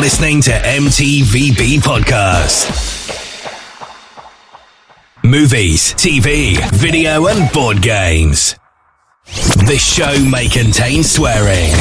listening to M.T.V.B. Podcast. Movies, TV, video and board games. This show may contain swearing.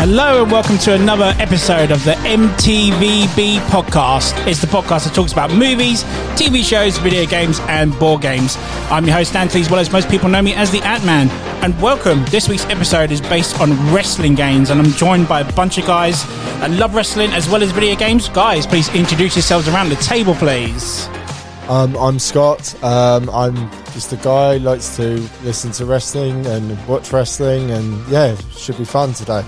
Hello and welcome to another episode of the M.T.V.B. podcast. It's the podcast that talks about movies, TV shows, video games and board games. I'm your host Anthony, as well as most people know me as the Ant-Man. And welcome. This week's episode is based on wrestling games, and I'm joined by a bunch of guys that love wrestling as well as video games. Guys, please introduce yourselves around the table, please. I'm Scott. I'm just a guy who likes to listen to wrestling and watch wrestling, and yeah, it should be fun today.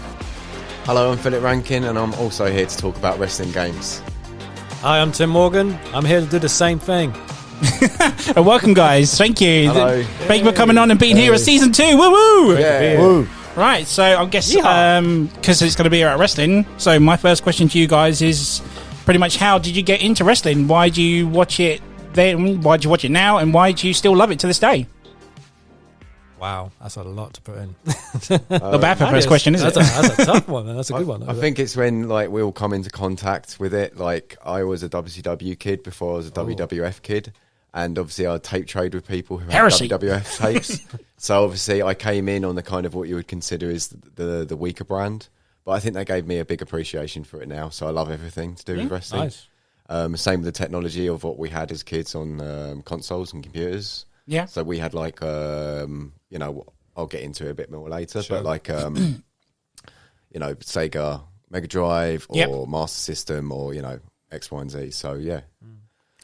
Hello, I'm Philip Rankin, and I'm also here to talk about wrestling games. Hi, I'm Tim Morgan. I'm here to do the same thing. And welcome, guys. Thank you. Hello. Thank you for coming on and being here at season 2. Woo woo! Yeah. Woo. Right, so I guess because it's going to be about wrestling, so my first question to you guys is pretty much how did you get into wrestling? Why do you watch it then? Why do you watch it now? And why do you still love it to this day? Wow, that's a lot to put in. Not bad for the first question, is it? That's a tough one, man. That's a good one. I think it's when we all come into contact with it. Like, I was a WCW kid before I was a WWF kid, and obviously I tape trade with people who had WWF tapes. So obviously I came in on the kind of what you would consider is the weaker brand, but I think they gave me a big appreciation for it now. So I love everything to do with wrestling. Nice. Same with the technology of what we had as kids on consoles and computers. Yeah. So we had like, I'll get into it a bit more later, Sure. but like, Sega Mega Drive or Master System or, X, Y, and Z. So, yeah.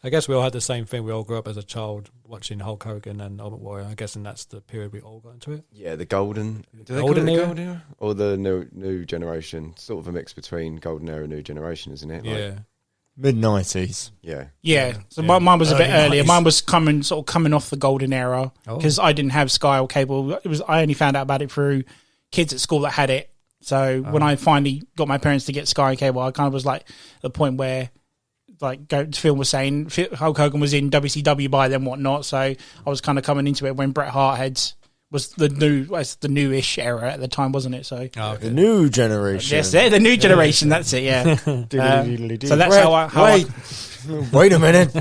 I guess we all had the same thing. We all grew up as a child watching Hulk Hogan and Ultimate Warrior. I guess, and that's the period we all got into it. Yeah, the golden era? Or the new generation. Sort of a mix between golden era and new generation, isn't it? Yeah. Mid-90s. Yeah. So mine was a bit earlier. Mine was coming off the golden era because I didn't have Sky or cable. I only found out about it through kids at school that had it. So when I finally got my parents to get Sky and cable, I kind of was like at the point where Phil was saying Hulk Hogan was in WCW by then, whatnot. So I was kind of coming into it when Bret Hart was the newish era at the time, wasn't it? So The new generation. yes, the new generation. That's it. Yeah. So that's Wait a minute.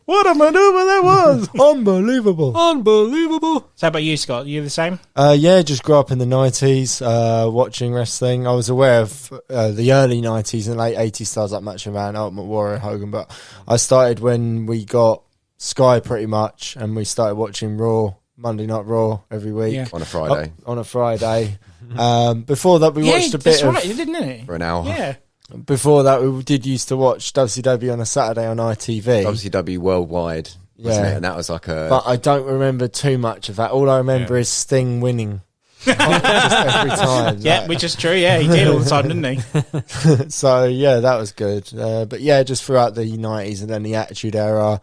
What am I doing? That was unbelievable. Unbelievable. So how about you, Scott? You the same? Yeah, just grew up in the 90s watching wrestling. I was aware of the early 90s and late 80s stars like Macho Man, Ultimate Warrior, Hogan, but I started when we got Sky pretty much, and we started watching Raw. Monday Night Raw every week on a Friday. Before that, we watched a bit of didn't it? For an hour. Yeah. Before that, we did used to watch WCW on a Saturday on ITV. WCW Worldwide, wasn't it? And that was like But I don't remember too much of that. All I remember is Sting winning. Just every time. Yeah, which is true. Yeah, he did all the time, didn't he? So yeah, that was good. But yeah, just throughout the 90s and then the Attitude Era.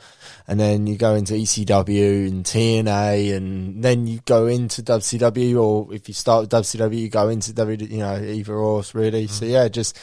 And then you go into ECW and TNA, and then you go into WCW, or if you start with WCW, you go into either or, really. So yeah, just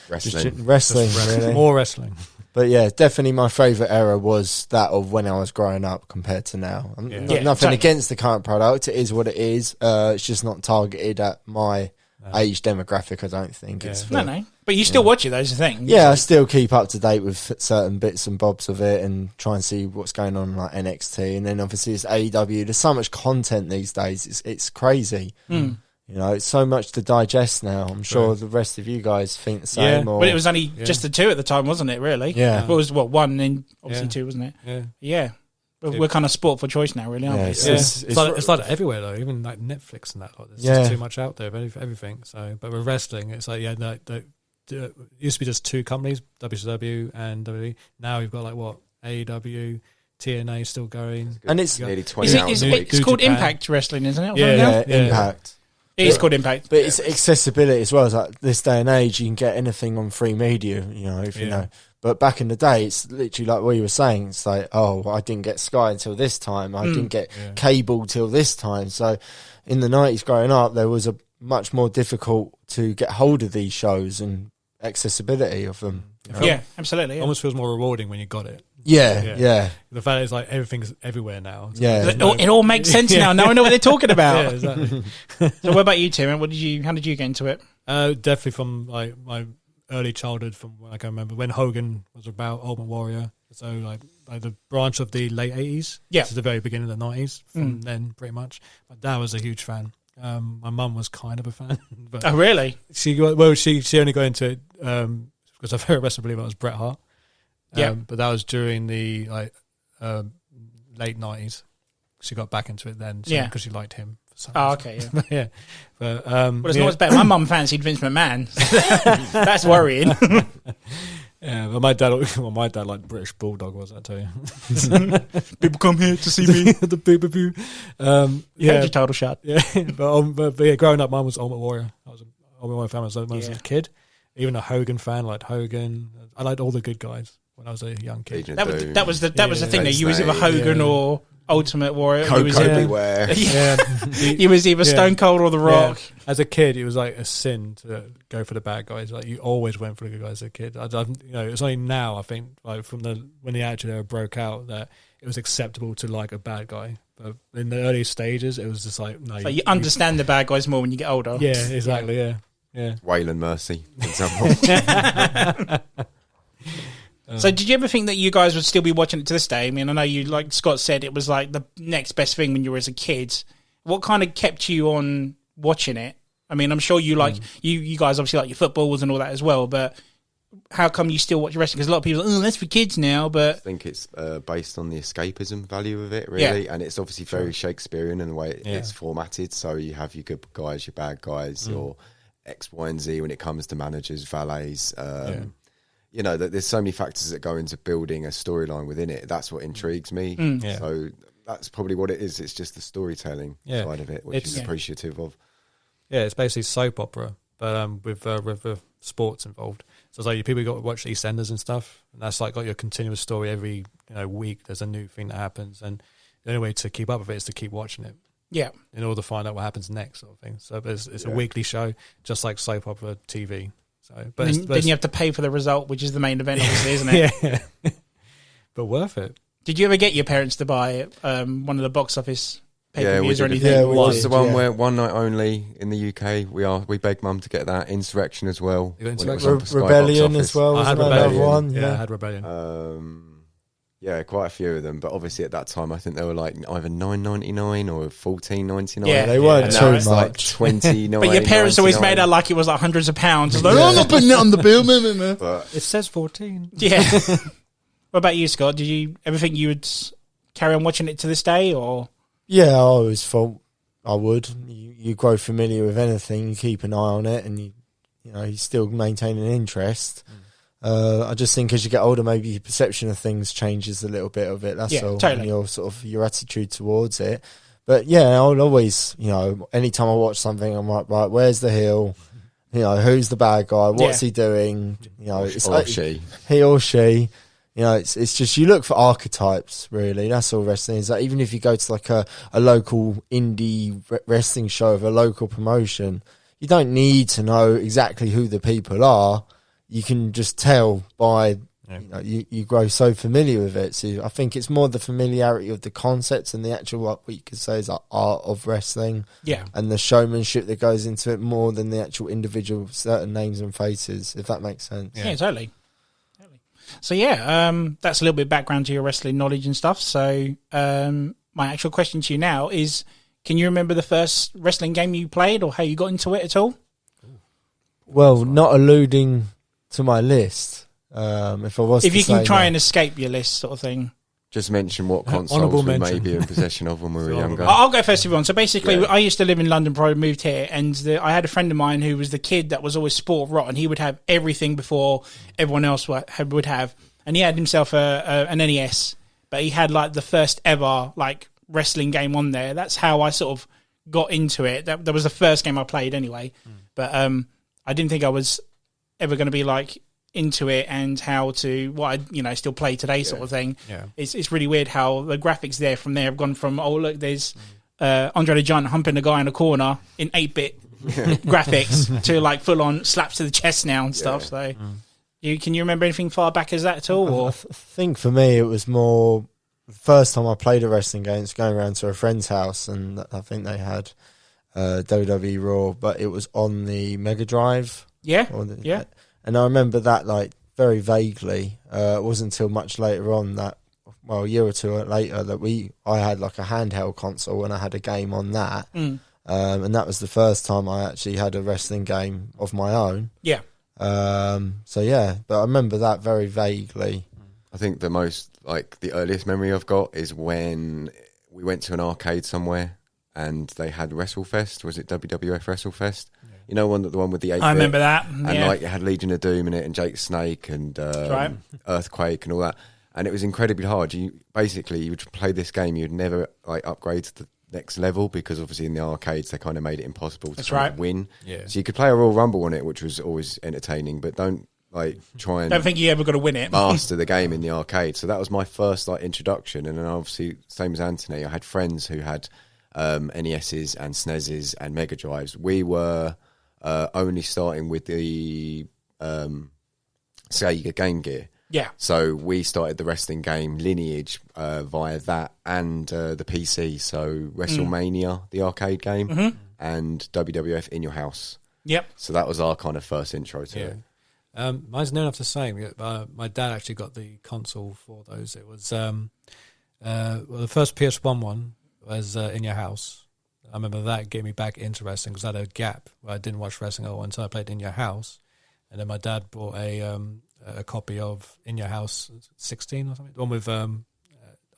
wrestling, really. More wrestling. But yeah, definitely my favourite era was that of when I was growing up compared to now. Nothing against the current product. It is what it is. It's just not targeted at my age demographic, I don't think. It's No. But you still watch it, those things. Yeah, I still keep up to date with certain bits and bobs of it and try and see what's going on like NXT. And then obviously it's AEW. There's so much content these days. It's crazy. It's so much to digest now. I'm sure the rest of you guys think the same. But it was only just the two at the time, wasn't it, really? Yeah. It was, one and obviously two, wasn't it? Yeah. We're kind of sport for choice now, really, aren't we? It's like everywhere though, even like Netflix and that. There's just too much out there of everything. So, but with wrestling, it's like it used to be just two companies, WCW and WWE. Now you've got AEW, TNA still going, and it's nearly 20 hours a week. It's called Impact Wrestling, isn't it? Yeah, Impact. It is called Impact. But it's accessibility as well. It's like this day and age, you can get anything on free media, if you know. But back in the day, it's literally like what you were saying. It's like, oh, I didn't get Sky until this time. I didn't get cable till this time. So in the 90s growing up, there was a much more difficult to get hold of these shows and accessibility of them. Yeah, absolutely. It almost feels more rewarding when you got it. Yeah. The fact is, like, everything's everywhere now. It all makes sense now. Now I know what they're talking about. Yeah, exactly. So what about you, Tim? How did you get into it? Definitely from like my early childhood, from when I can remember when Hogan was about, Ultimate Warrior. So like the branch of the late 80s. Yeah. To the very beginning of the 90s. From then, pretty much. My dad was a huge fan. My mum was kind of a fan. But Oh, really? she only got into it because her favorite wrestler, I believe it was Bret Hart. Yeah. But that was during the late 90s. She got back into it then. Because she liked him. Oh, okay, yeah. Yeah. But, well, it's not as bad. My mum fancied Vince McMahon. That's worrying. Yeah, but my dad liked British Bulldog, was I tell you? People come here to see me. The pay-per-view. Heard your title shot. Yeah, but yeah, growing up, mine was Ultimate Warrior. I was an Ultimate Warrior fan when I was a kid. Even a Hogan fan, liked Hogan. I liked all the good guys when I was a young kid. That was the thing. That you was either Hogan or Ultimate Warrior. Coco beware. You was either Stone Cold or The Rock. Yeah. As a kid, it was like a sin to go for the bad guys. Like, you always went for the good guys as a kid. It's only now, I think, like when the Attitude Era broke out, that it was acceptable to like a bad guy. But in the early stages, it was just like, no. So you understand the bad guys more when you get older. Yeah, exactly. Yeah. Waylon Mercy, for example. So did you ever think that you guys would still be watching it to this day? I mean, I know you, like Scott said, it was like the next best thing when you were as a kid. What kind of kept you on watching it? I mean, I'm sure you like you guys obviously like your footballs and all that as well, but how come you still watch wrestling? Because a lot of people are like, oh, that's for kids now, but I think it's based on the escapism value of it, really, and it's obviously very Shakespearean in the way it's formatted. So you have your good guys, your bad guys, your X, Y, and Z when it comes to managers, valets. You know, there's so many factors that go into building a storyline within it. That's what intrigues me. So that's probably what it is. It's just the storytelling side of it, which is appreciative of. Yeah, it's basically soap opera, but with sports involved. So it's like people got to watch EastEnders and stuff, and that's like got your continuous story every week. There's a new thing that happens, and the only way to keep up with it is to keep watching it. Yeah, in order to find out what happens next, sort of thing. So it's a weekly show, just like soap opera TV. So, but then you have to pay for the result, which is the main event, obviously, isn't it? Yeah, but worth it. Did you ever get your parents to buy one of the box office pay-per-views or anything? Yeah, it was the one where one night only in the UK. We begged Mum to get that. Insurrection as well. Rebellion as well. I had another Rebellion. one. Yeah, I had Rebellion. Yeah, quite a few of them, but obviously at that time I think they were like either $9.99 or $14.99. Yeah, they weren't too much. Like $29. But your parents always made out like it was like hundreds of pounds. It's like, I'm not putting it on the bill, But it says 14. Yeah. What about you, Scott? Did you ever think you would carry on watching it to this day, or? Yeah, I always thought I would. You grow familiar with anything, you keep an eye on it, and you still maintain an interest. I just think as you get older, maybe your perception of things changes a little bit of it. That's all. Totally. And your attitude towards it. But yeah, I'll always, anytime I watch something, I'm like, right, where's the heel? Who's the bad guy? What's he doing? It's or like, she. He or she. It's just you look for archetypes, really. That's all wrestling is. Like, even if you go to like a local indie wrestling show of a local promotion, you don't need to know exactly who the people are. You can just tell by, you grow so familiar with it. So I think it's more the familiarity of the concepts and the actual, what you could say is like art of wrestling. Yeah. And the showmanship that goes into it more than the actual individual certain names and faces, if that makes sense. Yeah, totally. So that's a little bit of background to your wrestling knowledge and stuff. So my actual question to you now is, can you remember the first wrestling game you played or how you got into it at all? Well, not alluding to my list. If you can try and escape your list, sort of thing. Just mention what consoles we may be in possession of when we were younger. I'll go first if you want. So basically, I used to live in London before I moved here, and I had a friend of mine who was the kid that was always sport rotten. He would have everything before everyone else would have, and he had himself an NES, but he had like the first ever like wrestling game on there. That's how I sort of got into it. That was the first game I played anyway, but I didn't think I was ever going to be like into it and how to what I still play today sort of thing. Yeah. It's really weird how the graphics there have gone from there's Andre the Giant humping a guy in a corner in 8-bit graphics to like full on slaps to the chest now and stuff. So can you remember anything far back as that at all? Or? I think for me it was more the first time I played a wrestling game, it's going around to a friend's house, and I think they had WWE Raw, but it was on the Mega Drive. Yeah. And I remember that like very vaguely. It wasn't until much later on that, a year or two later, that I had like a handheld console and I had a game on that. And that was the first time I actually had a wrestling game of my own. Yeah. But I remember that very vaguely. I think the earliest memory I've got is when we went to an arcade somewhere and they had WrestleFest. Was it WWF WrestleFest? Yeah. You know, the one with the 8-bit? I remember that. And like it had Legion of Doom in it and Jake Snake and Earthquake and all that. And it was incredibly hard. You would play this game, you'd never like upgrade to the next level because obviously in the arcades they kind of made it impossible to win. Yeah. So you could play a Royal Rumble on it, which was always entertaining, but don't try and don't think you ever got to win it. Master the game in the arcade. So that was my first introduction. And then obviously, same as Anthony, I had friends who had NESs and SNESs and Mega Drives. We were only starting with the Sega Game Gear. Yeah. So we started the wrestling game lineage via that and the PC. So WrestleMania, the arcade game, and WWF In Your House. Yep. So that was our kind of first intro to it. Mine's near enough the same. My dad actually got the console for those. It was the first PS1 one was In Your House. I remember that getting me back into wrestling because I had a gap where I didn't watch wrestling at all until I played In Your House. And then my dad bought a copy of In Your House 16 or something, the one with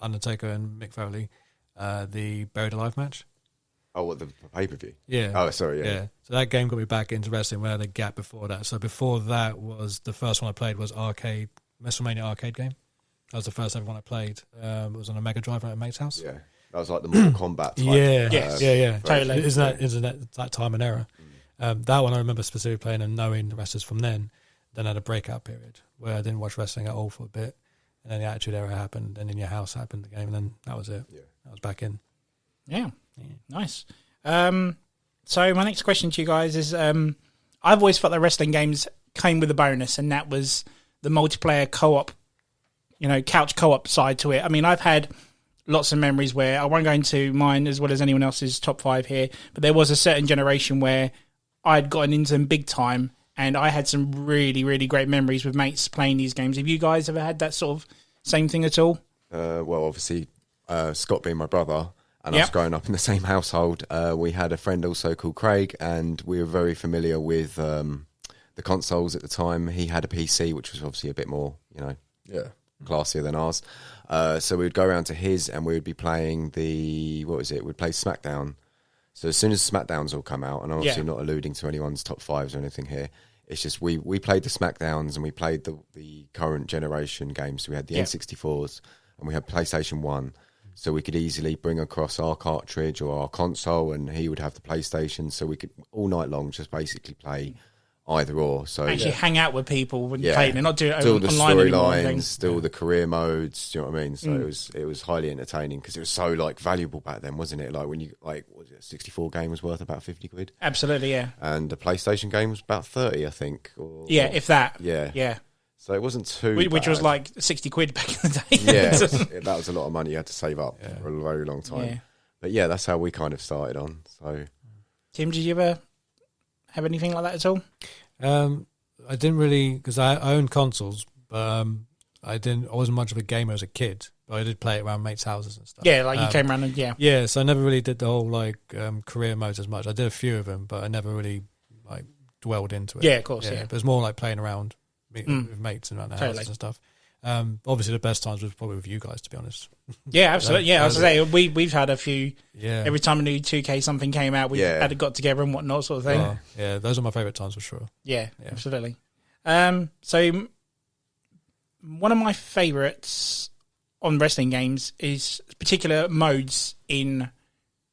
Undertaker and Mick Foley, the Buried Alive match. Oh, what, the pay-per-view? Yeah. Oh, sorry, yeah. So that game got me back into wrestling where I had a gap before that. So before that was the first one I played was WrestleMania arcade game. That was the first ever one I played. It was on a Mega Drive at a mate's house. Yeah. That was like the Mortal Kombat type. Yeah. Totally. Isn't that time and era? That one I remember specifically playing and knowing the wrestlers from then. Then I had a breakout period where I didn't watch wrestling at all for a bit. And then the Attitude Era happened, and In Your House happened, the game, and then that was it. Yeah. I was back in. Yeah. Nice. So my next question to you guys is, I've always felt that wrestling games came with a bonus, and that was the multiplayer co-op, couch co-op side to it. I mean, I've had lots of memories where I won't go into mine as well as anyone else's top 5 here, but there was a certain generation where I'd gotten into them big time, and I had some really, really great memories with mates playing these games. Have you guys ever had that sort of same thing at all? Well, obviously, Scott being my brother, and us growing up in the same household, we had a friend also called Craig, and we were very familiar with the consoles at the time. He had a PC, which was obviously a bit more, classier than ours. So we would go around to his, and we would be playing we'd play SmackDown. So as soon as SmackDowns all come out, and I'm obviously not alluding to anyone's top 5s or anything here, it's just we played the SmackDowns and we played the current generation games. So we had the N64s and we had PlayStation 1. So we could easily bring across our cartridge or our console, and he would have the PlayStation. So we could all night long just basically play either or. So actually hang out with people when you play it and not do it still the online storylines, still the career modes. Do you know what I mean? So it was highly entertaining because it was so valuable back then, wasn't it? Like when you was it a 64 game was worth about 50 quid. Absolutely, yeah. And the PlayStation game was about 30, I think. If that. Yeah. So it wasn't too which bad. Was like 60 quid back in the day. Yeah, that was a lot of money you had to save up for a very long time. Yeah. But yeah, that's how we kind of started on. So, Tim, did you ever have anything like that at all? I didn't really, because I owned consoles, but I wasn't much of a gamer as a kid, but I did play it around mates' houses and stuff. Yeah, you came around and Yeah, so I never really did the whole career modes as much. I did a few of them, but I never really dwelled into it. Yeah, of course, yeah. But it's more like playing around with mates and around the houses and stuff. Obviously, the best times was probably with you guys, to be honest. Yeah, absolutely. Yeah, I was going to say, we've had a few. Yeah. Every time a new 2K something came out, we had got together and whatnot, sort of thing. Yeah, those are my favourite times for sure. Yeah, absolutely. So, one of my favourites on wrestling games is particular modes in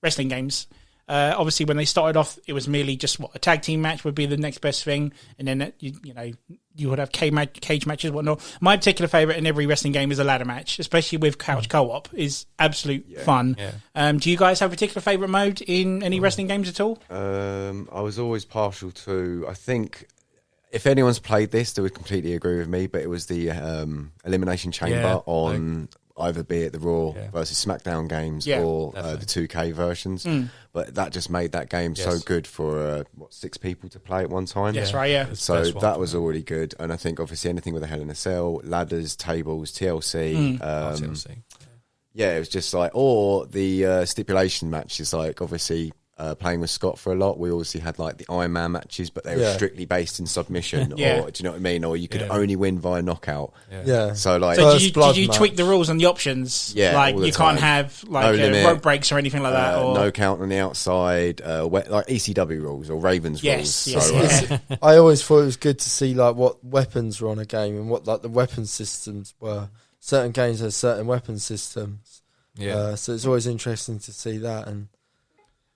wrestling games. Obviously, when they started off, it was merely just a tag team match would be the next best thing, and then you would have cage matches and whatnot. My particular favourite in every wrestling game is a ladder match, especially with couch co-op. Is absolute fun. Yeah. Do you guys have a particular favourite mode in any wrestling games at all? I was always partial to. I think if anyone's played this, they would completely agree with me. But it was the Elimination Chamber on. Either be it the Raw versus SmackDown games or the 2K versions. But that just made that game so good for 6 people to play at one time. That's right, yeah. So that was already good. And I think obviously anything with a Hell in a Cell, ladders, tables, TLC. TLC. Yeah, it was just like, or the stipulation matches, like obviously playing with Scott for a lot, we obviously had like the Iron Man matches, but they were strictly based in submission, or do you know what I mean? Or you could only win via knockout. So like, did you tweak the rules and the options? Yeah, like all the you time. can't have like rope breaks or anything like that. Or no count on the outside, like ECW rules or Ravens rules. Yes. I always thought it was good to see like what weapons were on a game and what like the weapon systems were. Certain games have certain weapon systems. So it's always interesting to see that. And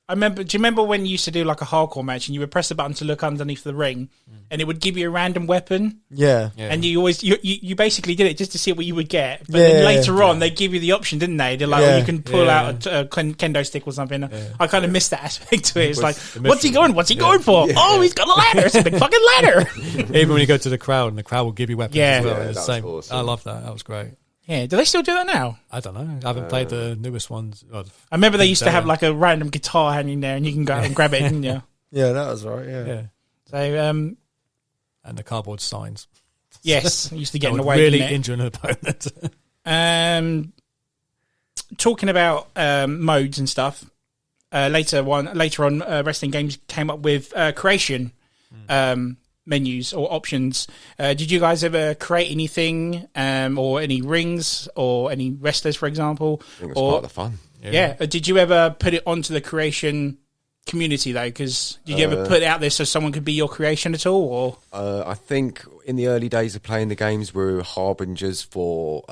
do you remember when you used to do like a hardcore match and you would press a button to look underneath the ring and it would give you a random weapon? Yeah. And you always, you basically did it just to see what you would get. But then later on, they give you the option, didn't they? They're like, you can pull out a kendo stick or something. I kind of missed that aspect to it. It's like, what's he going for? Oh, he's got a ladder. It's a big fucking ladder. Even when you go to the crowd and the crowd will give you weapons as well. That was awesome. I love that. That was great. Yeah, do they still do that now? I don't know. I haven't played the newest ones. I remember they used to have like a random guitar hanging there, and you can go out and grab it, didn't you? Yeah, that was right. Yeah. So, and the cardboard signs. Yes, used to get in the would way. Really injure an opponent. Talking about modes and stuff. Later on, wrestling games came up with creation. Menus or options. Did you guys ever create anything or any rings or any wrestlers, for example? I think it was part of the fun. Yeah. Did you ever put it onto the creation community though? Because did you ever put it out there so someone could be your creation at all? Or I think in the early days of playing the games, we were harbingers for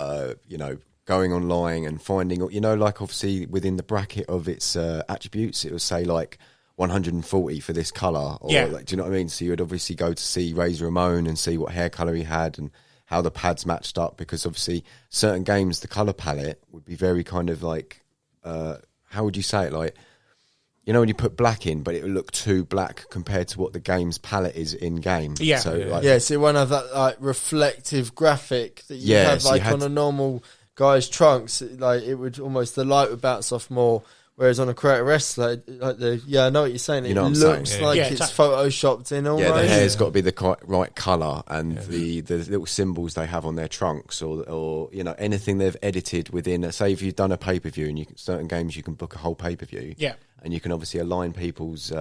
going online and finding, like obviously within the bracket of its attributes, it would say like 140 for this colour, or like, do you know what I mean? So you would obviously go to see Razor Ramon and see what hair colour he had and how the pads matched up, because obviously certain games, the colour palette would be very kind of like, how would you say it? Like, when you put black in, but it would look too black compared to what the game's palette is in game. Yeah. So it won't have that like reflective graphic that you have like on a normal guy's trunks. Like it would almost, the light would bounce off more. Whereas on a creative wrestler, like I know what you're saying. It looks like it's photoshopped in almost. Yeah, the hair's got to be the right colour, and the little symbols they have on their trunks, or anything they've edited within. Say if you've done a pay per view, and certain games you can book a whole pay per view. Yeah, and you can obviously align people's,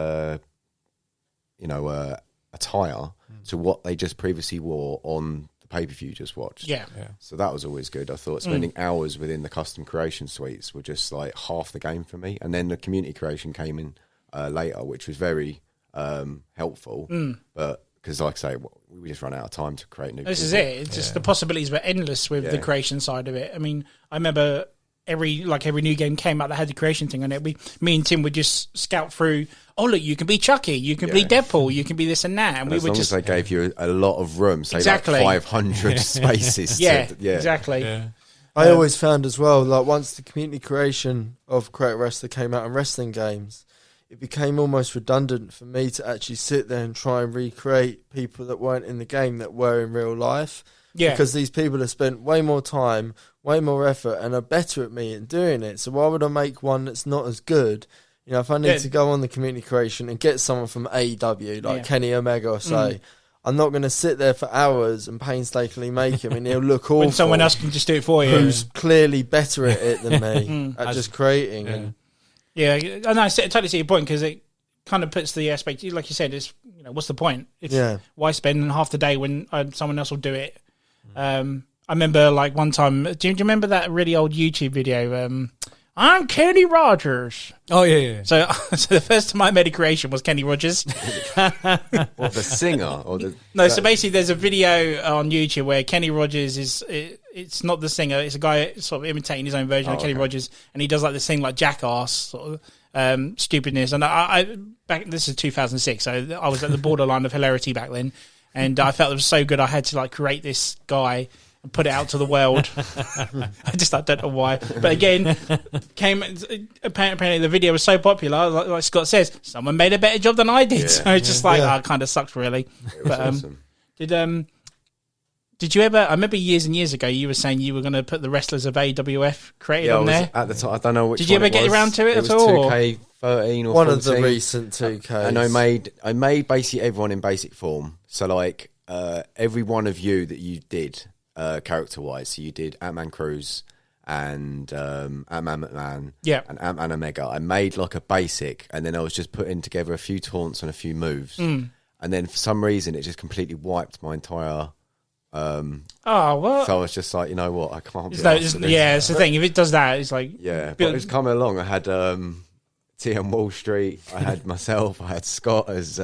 attire to what they just previously wore on pay-per-view just watched. Yeah. So that was always good. I thought spending hours within the custom creation suites were just like half the game for me. And then the community creation came in later, which was very helpful. But because like I say, we just run out of time to create new This is it. It's just the possibilities were endless with the creation side of it. I mean, I remember every new game came out that had the creation thing on it. Me and Tim would just scout through. Oh look, you can be Chucky, you can be Deadpool, you can be this and that, and we as would long just. As they gave you a lot of room, say like 500 spaces. Exactly. Yeah. I always found as well, like once the community creation of Creative Wrestler came out in wrestling games, it became almost redundant for me to actually sit there and try and recreate people that weren't in the game that were in real life. Yeah. Because these people have spent way more time, way more effort, and are better at me in doing it. So why would I make one that's not as good? If I need to go on the community creation and get someone from AEW, like Kenny Omega, or say, I'm not going to sit there for hours and painstakingly make him, and he'll look awful. When someone else can just do it for you. Who's clearly better at it than me, at just creating. Yeah, and I totally see your point, because it kind of puts the aspect, like you said, is what's the point? Why spend half the day when someone else will do it? I remember like one time, do you remember that really old YouTube video? I'm Kenny Rogers. Oh, yeah. So the first time I made a creation was Kenny Rogers. What, the singer? Or so basically there's a video on YouTube where Kenny Rogers it's not the singer, it's a guy sort of imitating his own version of Kenny Rogers, and he does like this thing like Jackass, sort of, stupidness. And I back this is 2006, so I was at the borderline of hilarity back then, and I felt it was so good I had to like create this guy and put it out to the world. I don't know why. But again, apparently the video was so popular, like Scott says, someone made a better job than I did. So it's just like, it kind of sucked really. It was awesome. Did you ever, I remember years and years ago, you were saying you were going to put the wrestlers of AWF created on there. At the time, I don't know which Did you ever get around to it at all? It was 2K13 or one 14. of the recent 2Ks. And I made basically everyone in basic form. So like every one of you that you did character-wise. So you did Ant-Man Cruz and Ant-Man McMahon and Ant-Man Omega. I made like a basic, and then I was just putting together a few taunts and a few moves. And then for some reason, it just completely wiped my entire... what? So I was just like, you know what, I can't be it's the thing. If it does that, it's like... Yeah, but it was coming along. I had T on Wall Street. I had myself. I had Scott as...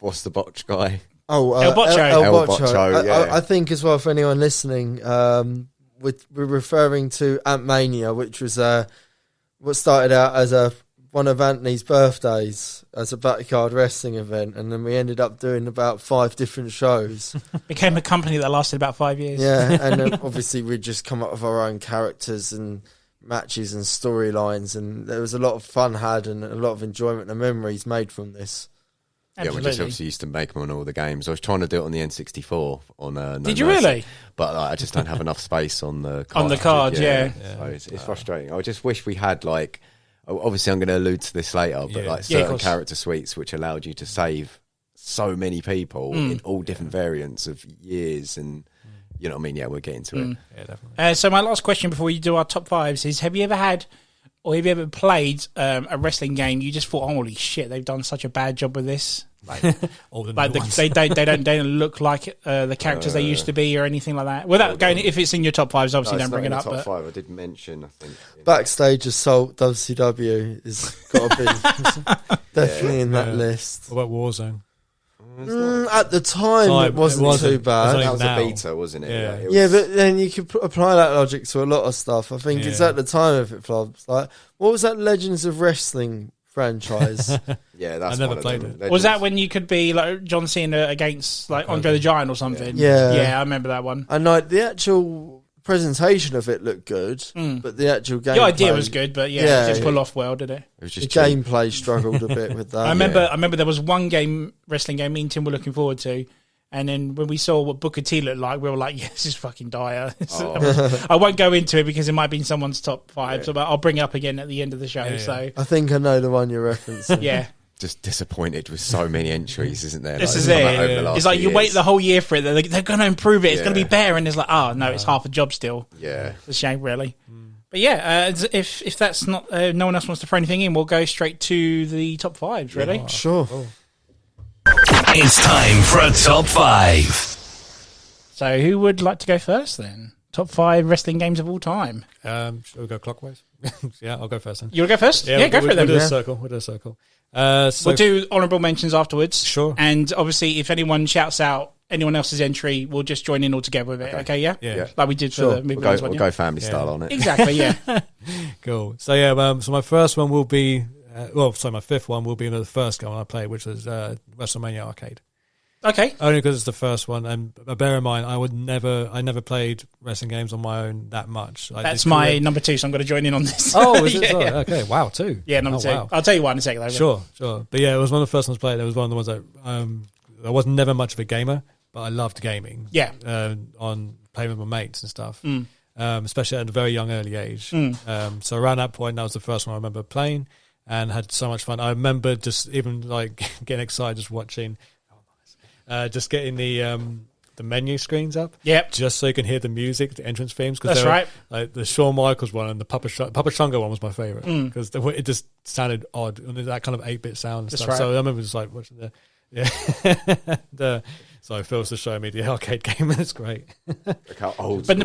what's the botch guy? El Botcho. El Botcho. Yeah. I think as well, for anyone listening, we're referring to Ant-Mania, which was what started out as one of Anthony's birthdays as a backyard wrestling event, and then we ended up doing about 5 different shows. Became a company that lasted about 5 years. Yeah, and then obviously we'd just come up with our own characters and matches and storylines, and there was a lot of fun had and a lot of enjoyment and memories made from this. Absolutely. Yeah, we just obviously used to make them on all the games. I was trying to do it on the N64 on No Did you Mercy, really? But I just don't have enough space on the card. On the card, yeah. So it's frustrating. I just wish we had like... Obviously, I'm going to allude to this later, but like certain character suites which allowed you to save so many people in all different variants of years, and you know what I mean? Yeah, we'll get into it. Yeah, definitely. So my last question before we do our top 5s is: have you ever had, or have you ever played a wrestling game? You just thought, holy shit, they've done such a bad job with this. Like, they don't look like the characters they used to be, or anything like that. Without going, if it's in your top 5s, obviously don't bring it up. Top but 5, I did mention. I think Backstage Assault WCW has got to be definitely in that list. What about Warzone? At the time, it wasn't too bad. That was a beta, wasn't it? Yeah, but then you could apply that logic to a lot of stuff. I think it's at the time if it flops. Like, what was that Legends of Wrestling franchise? Yeah, that's I never played it. Was that when you could be like John Cena against like Andre the Giant or something? Yeah, I remember that one. And like the actual presentation of it looked good, but the actual gameplay, the idea was good, but it didn't pull off well, did it? It was just the gameplay struggled a bit with that. I remember there was one wrestling game me and Tim were looking forward to, and then when we saw what Booker T looked like, we were like, "Yeah, this is fucking dire." I won't go into it because it might be in someone's top 5, so I'll bring it up again at the end of the show. So I think I know the one you're referencing. Yeah. Just disappointed with so many entries, isn't there? This is it. It's like you wait the whole year for it. They're going to improve it. It's going to be better, and it's like, oh no, it's half a job still. Yeah, it's a shame, really. But if that's not, no one else wants to throw anything in, we'll go straight to the top 5s. Ready? Yeah, sure. Oh. It's time for a top 5. So, who would like to go first then? Top 5 wrestling games of all time. Shall we go clockwise? Yeah, I'll go first then. You want to go first? Yeah, go for it then. We'll do a circle. We'll do honourable mentions afterwards. Sure. And obviously, if anyone shouts out anyone else's entry, we'll just join in all together with it. Okay, yeah? Like we did for the movie. We'll go family style on it. Exactly, yeah. Cool. So, so my first one will be, my fifth one will be the first game I played, which was WrestleMania Arcade. Okay. Only because it's the first one, and bear in mind, I never played wrestling games on my own that much. That's my number 2, so I'm going to join in on this. Oh, is it? Yeah. Okay, wow, 2. Yeah, number 2. Wow. I'll tell you why in a second. Sure. But yeah, it was one of the first ones I played. It was one of the ones that I was never much of a gamer, but I loved gaming. Yeah. On playing with my mates and stuff, especially at a very young, early age. So around that point, that was the first one I remember playing and had so much fun. I remember just even like getting excited just watching. Just getting the menu screens up, just so you can hear the music, the entrance themes. That's right. Like the Shawn Michaels one and the Papa Shango one was my favorite because it just sounded odd and that kind of 8-bit sound and That's stuff. right. So I remember just like watching so Phil's just showing me the arcade game and it's great. Look how old. But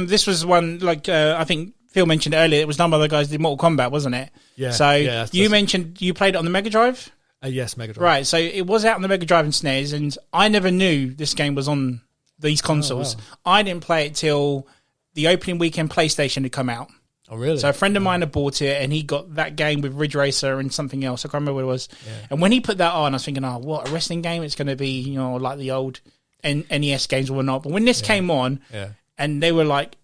this was one like I think Phil mentioned earlier. It was done by the guys who did Mortal Kombat, wasn't it? Yeah. So you mentioned you played it on the Mega Drive. Yes, Mega Drive. Right, so it was out on the Mega Drive and SNES, and I never knew this game was on these consoles. Oh, wow. I didn't play it till the opening weekend PlayStation had come out. Oh, really? So a friend of mine had bought it, and he got that game with Ridge Racer and something else. I can't remember what it was. Yeah. And when he put that on, I was thinking, oh, what, a wrestling game? It's going to be, like the old NES games or not. But when this came on, and they were like,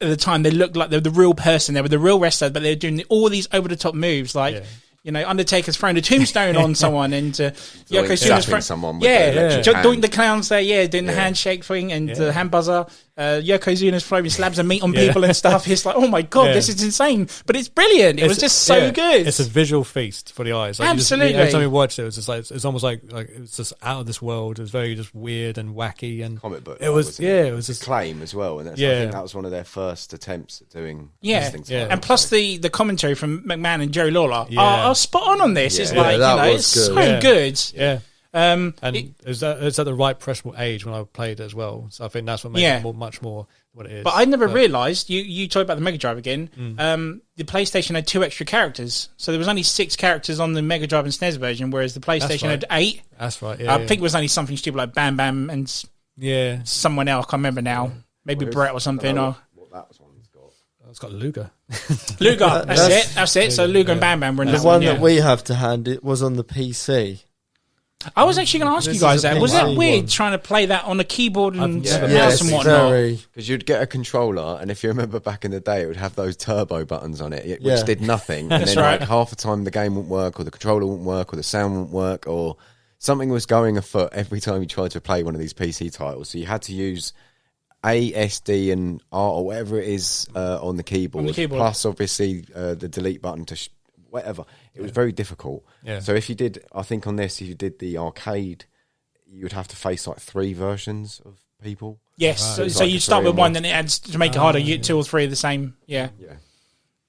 at the time, they looked like they were the real person. They were the real wrestler, but they were doing all these over-the-top moves, like... Yeah. Undertaker's throwing a tombstone on someone, and Yokozuna's throwing someone. Doing the clowns there, doing the handshake thing and the hand buzzer. Yokozuna's throwing slabs of meat on people and stuff. It's like, oh my god, this is insane, but it's brilliant. It was just so good. It's a visual feast for the eyes. Like, absolutely. Every time we watched it, it was just like it's almost like it was just out of this world. It was very just weird and wacky and comic book. It was it was just Acclaim as well, and I think that was one of their first attempts at doing these things. And plus the commentary from McMahon and Jerry Lawler are spot on this. It's like it's good. So good. Yeah. And it's at the right impressionable age when I played it as well. So I think that's what makes it much more what it is. But I never realised, you talk about the Mega Drive again, the PlayStation had 2 extra characters. So there was only 6 characters on the Mega Drive and SNES version, whereas the PlayStation had 8. That's right, I think it was only something stupid like Bam Bam and someone else, I can't remember now. Maybe Brett or something. What that one's got. It's got Luger. Luger, that's it. So Luger and Bam Bam were in that one. The one that we have to hand it was on the PC. I was actually going to ask you guys that. Was it weird trying to play that on a keyboard and mouse and whatnot? Because you'd get a controller, and if you remember back in the day, it would have those turbo buttons on it, which did nothing. And then like half the time the game wouldn't work, or the controller wouldn't work, or the sound wouldn't work, or something was going afoot every time you tried to play one of these PC titles. So you had to use A, S, D, and R, or whatever it is on the keyboard. Plus, obviously, the delete button to... whatever. It was very difficult. Yeah. So if you did, I think on this, if you did the arcade, you would have to face like 3 versions of people. Yes. Right. So you start with one, then it adds to make it harder. You get 2 or 3 of the same. Yeah. Yeah.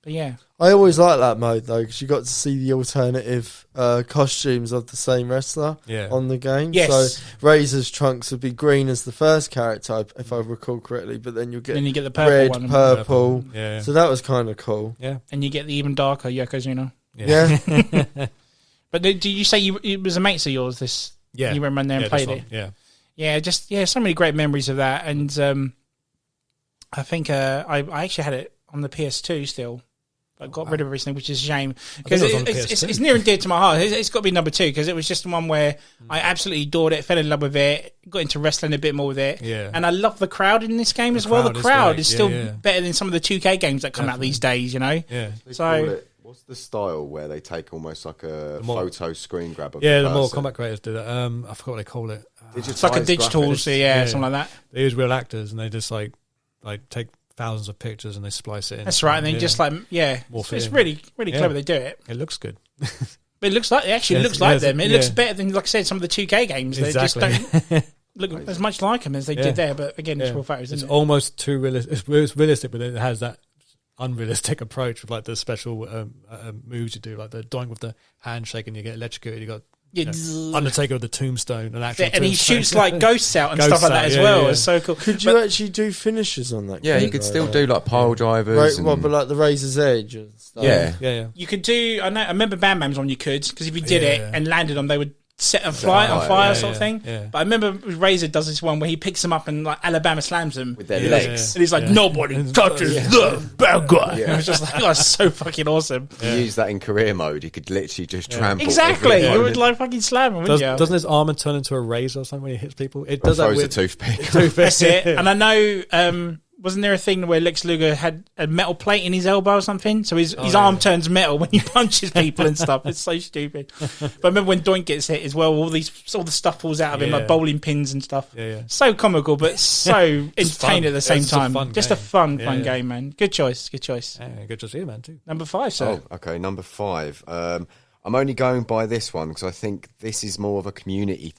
But yeah. I always like that mode though, because you got to see the alternative costumes of the same wrestler on the game. Yes. So Razor's trunks would be green as the first character, if I recall correctly, but then you get the purple red, one purple. Yeah. So that was kind of cool. Yeah. And you get the even darker Yokozuna. Yeah. But did you say it was a mate of yours? This. Yeah. You went around there and played it. Yeah. Yeah. So many great memories of that, and I think I actually had it on the PS2 still. I got rid of it recently, which is a shame because it's near and dear to my heart. It's got to be number 2 because it was just the one where I absolutely adored it, fell in love with it, got into wrestling a bit more with it, and I love the crowd in this game as well. The crowd is still better than some of the 2K games that come out these days, Yeah. So what's the style where they take almost like a photo screen grab of the Mortal Kombat creators do that. I forgot what they call it. It's like a digital, something like that. They use real actors and they just like take thousands of pictures and they splice it in. That's right, and then just like it's really clever. They do it. It looks good. But it looks like them. It looks better than, like I said, some of the 2K games. Exactly. They just don't look as much like them as they did there. But again, it's real photos. It's almost too realistic. It's realistic, but it has that unrealistic approach with like the special moves you do, like the doink with the handshake, and you get electrocuted. You got Undertaker with the tombstone, and he shoots like ghosts out and stuff like that as well. It's so cool. Could you actually do finishes on that? Yeah, you could still do like pile drivers. But like the Razor's Edge and stuff. Yeah. You could do. I remember Bam Bam's one you could, because if you did it and landed on, they would set a flight on fire sort of thing. Yeah. But I remember Razor does this one where he picks them up and like Alabama slams them with their legs, and he's like, nobody touches the bad guy. It was just like, that's so fucking awesome. You use that in career mode, you could literally just trample. Exactly, you would like fucking slam him. Doesn't his armor turn into a razor or something when he hits people? It does that with a toothpick. That's it. And I know. Wasn't there a thing where Lex Luger had a metal plate in his elbow or something? So his arm turns metal when he punches people and stuff. It's so stupid. But I remember when Doink gets hit as well, all the stuff falls out of him, like bowling pins and stuff. So comical, but so entertaining at the same time. Just a fun game, man. Good choice. Yeah, good choice here, man, too. Number 5, sir. Oh, okay, number 5. I'm only going by this one because I think this is more of a community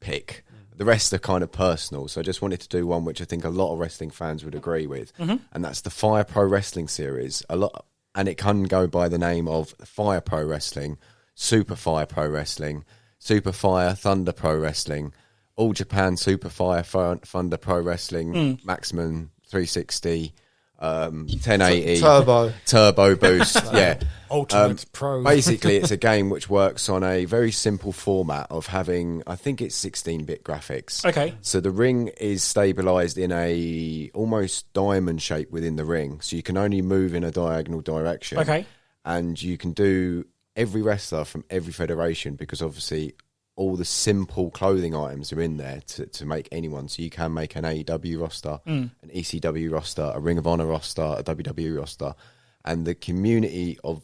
pick. The rest are kind of personal, so I just wanted to do one which I think a lot of wrestling fans would agree with, and that's the Fire Pro Wrestling series. And it can go by the name of Fire Pro Wrestling, Super Fire Pro Wrestling, Super Fire Thunder Pro Wrestling, All Japan Super Fire Thunder Pro Wrestling, Maximum 360, 1080 turbo boost. Yeah, Ultimate Pro. Basically, it's a game which works on a very simple format of having, I think it's 16-bit graphics. Okay. So the ring is stabilized in a almost diamond shape within the ring, so you can only move in a diagonal direction. Okay. And you can do every wrestler from every federation, because obviously all the simple clothing items are in there to make anyone. So you can make an AEW roster, an ECW roster, a Ring of Honor roster, a WWE roster. And the community of,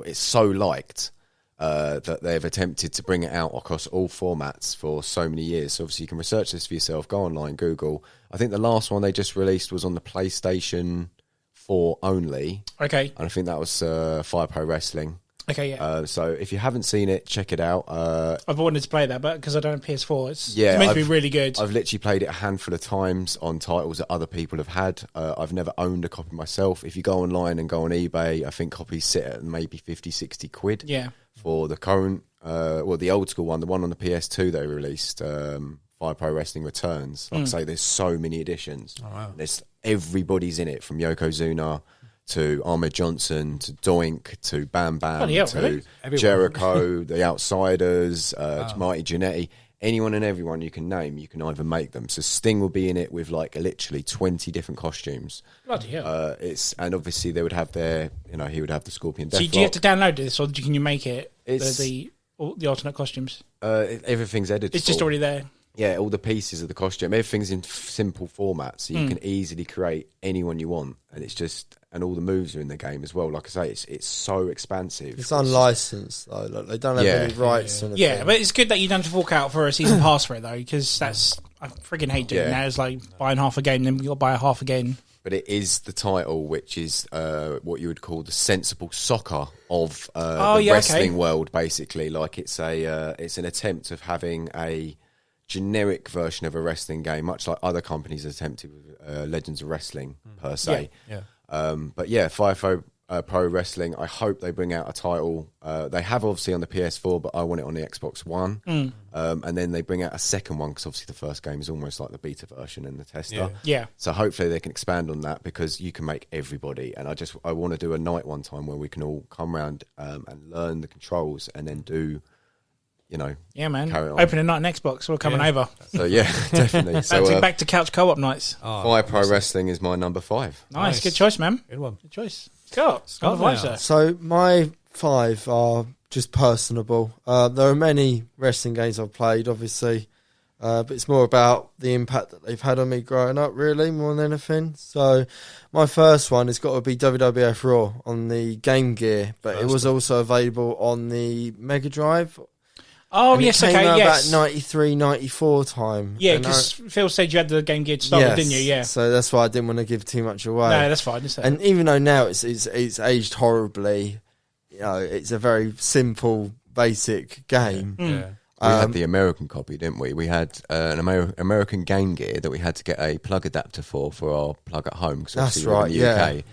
it's so liked that they've attempted to bring it out across all formats for so many years. So obviously you can research this for yourself, go online, Google. I think the last one they just released was on the PlayStation 4 only. Okay. And I think that was Fire Pro Wrestling. Okay, yeah. So if you haven't seen it, check it out. I've wanted to play that, but because I don't have PS4, it's meant to be really good. I've literally played it a handful of times on titles that other people have had. I've never owned a copy myself. If you go online and go on eBay, I think copies sit at maybe 50, 60 quid. Yeah. For the current, the old school one, the one on the PS2 they released, Fire Pro Wrestling Returns. Like I say, there's so many editions. Oh, wow. There's everybody's in it, from Yokozuna to Ahmed Johnson, to Doink, to Bam Bam, to Jericho, the Outsiders, Marty Jannetty. Anyone and everyone you can name, you can either make them. So Sting will be in it with like literally 20 different costumes. Bloody hell. And obviously they would have their, he would have the Scorpion Deathlock. So do you have to download this, or can you make it, the alternate costumes? Everything's edited. It's just already there. Yeah, all the pieces of the costume, everything's in simple format, so you can easily create anyone you want, and all the moves are in the game as well. Like I say, it's so expansive. It's unlicensed though. Like, they don't have any rights. Yeah, but it's good that you don't have to fork out for a season pass for it though, because I freaking hate doing that. It's like buying half a game, then you got to buy a half again. But it is the title, which is what you would call the sensible soccer of the wrestling world. Basically, like it's an attempt of having a generic version of a wrestling game, much like other companies attempted with Legends of Wrestling per se. But yeah, Fire Pro Wrestling, I hope they bring out a title. They have obviously on the PS4, but I want it on the Xbox One. And then they bring out a second one, because obviously the first game is almost like the beta version and the tester. Yeah. So hopefully they can expand on that, because you can make everybody. And I want to do a night one time where we can all come around and learn the controls, and then do, yeah, man. Carry on. Opening night on Xbox, we're coming over. So yeah, definitely. So back to couch co-op nights. Fire Pro Wrestling is my number 5. Nice, good choice, man. Good one. Good choice. Scott, number 5, sir. So my 5 are just personable. There are many wrestling games I've played, obviously, but it's more about the impact that they've had on me growing up, really, more than anything. So my first one has got to be WWF Raw on the Game Gear, but it was also available on the Mega Drive. Oh, yes, it came out yes. about 93, 94 time. Yeah, because Phil said you had the Game Gear to start with, didn't you? Yeah. So that's why I didn't want to give too much away. No, that's fine. And even though now it's aged horribly, it's a very simple, basic game. Yeah. We had the American copy, didn't we? We had an American Game Gear that we had to get a plug adapter for our plug at home. That's right, in the UK.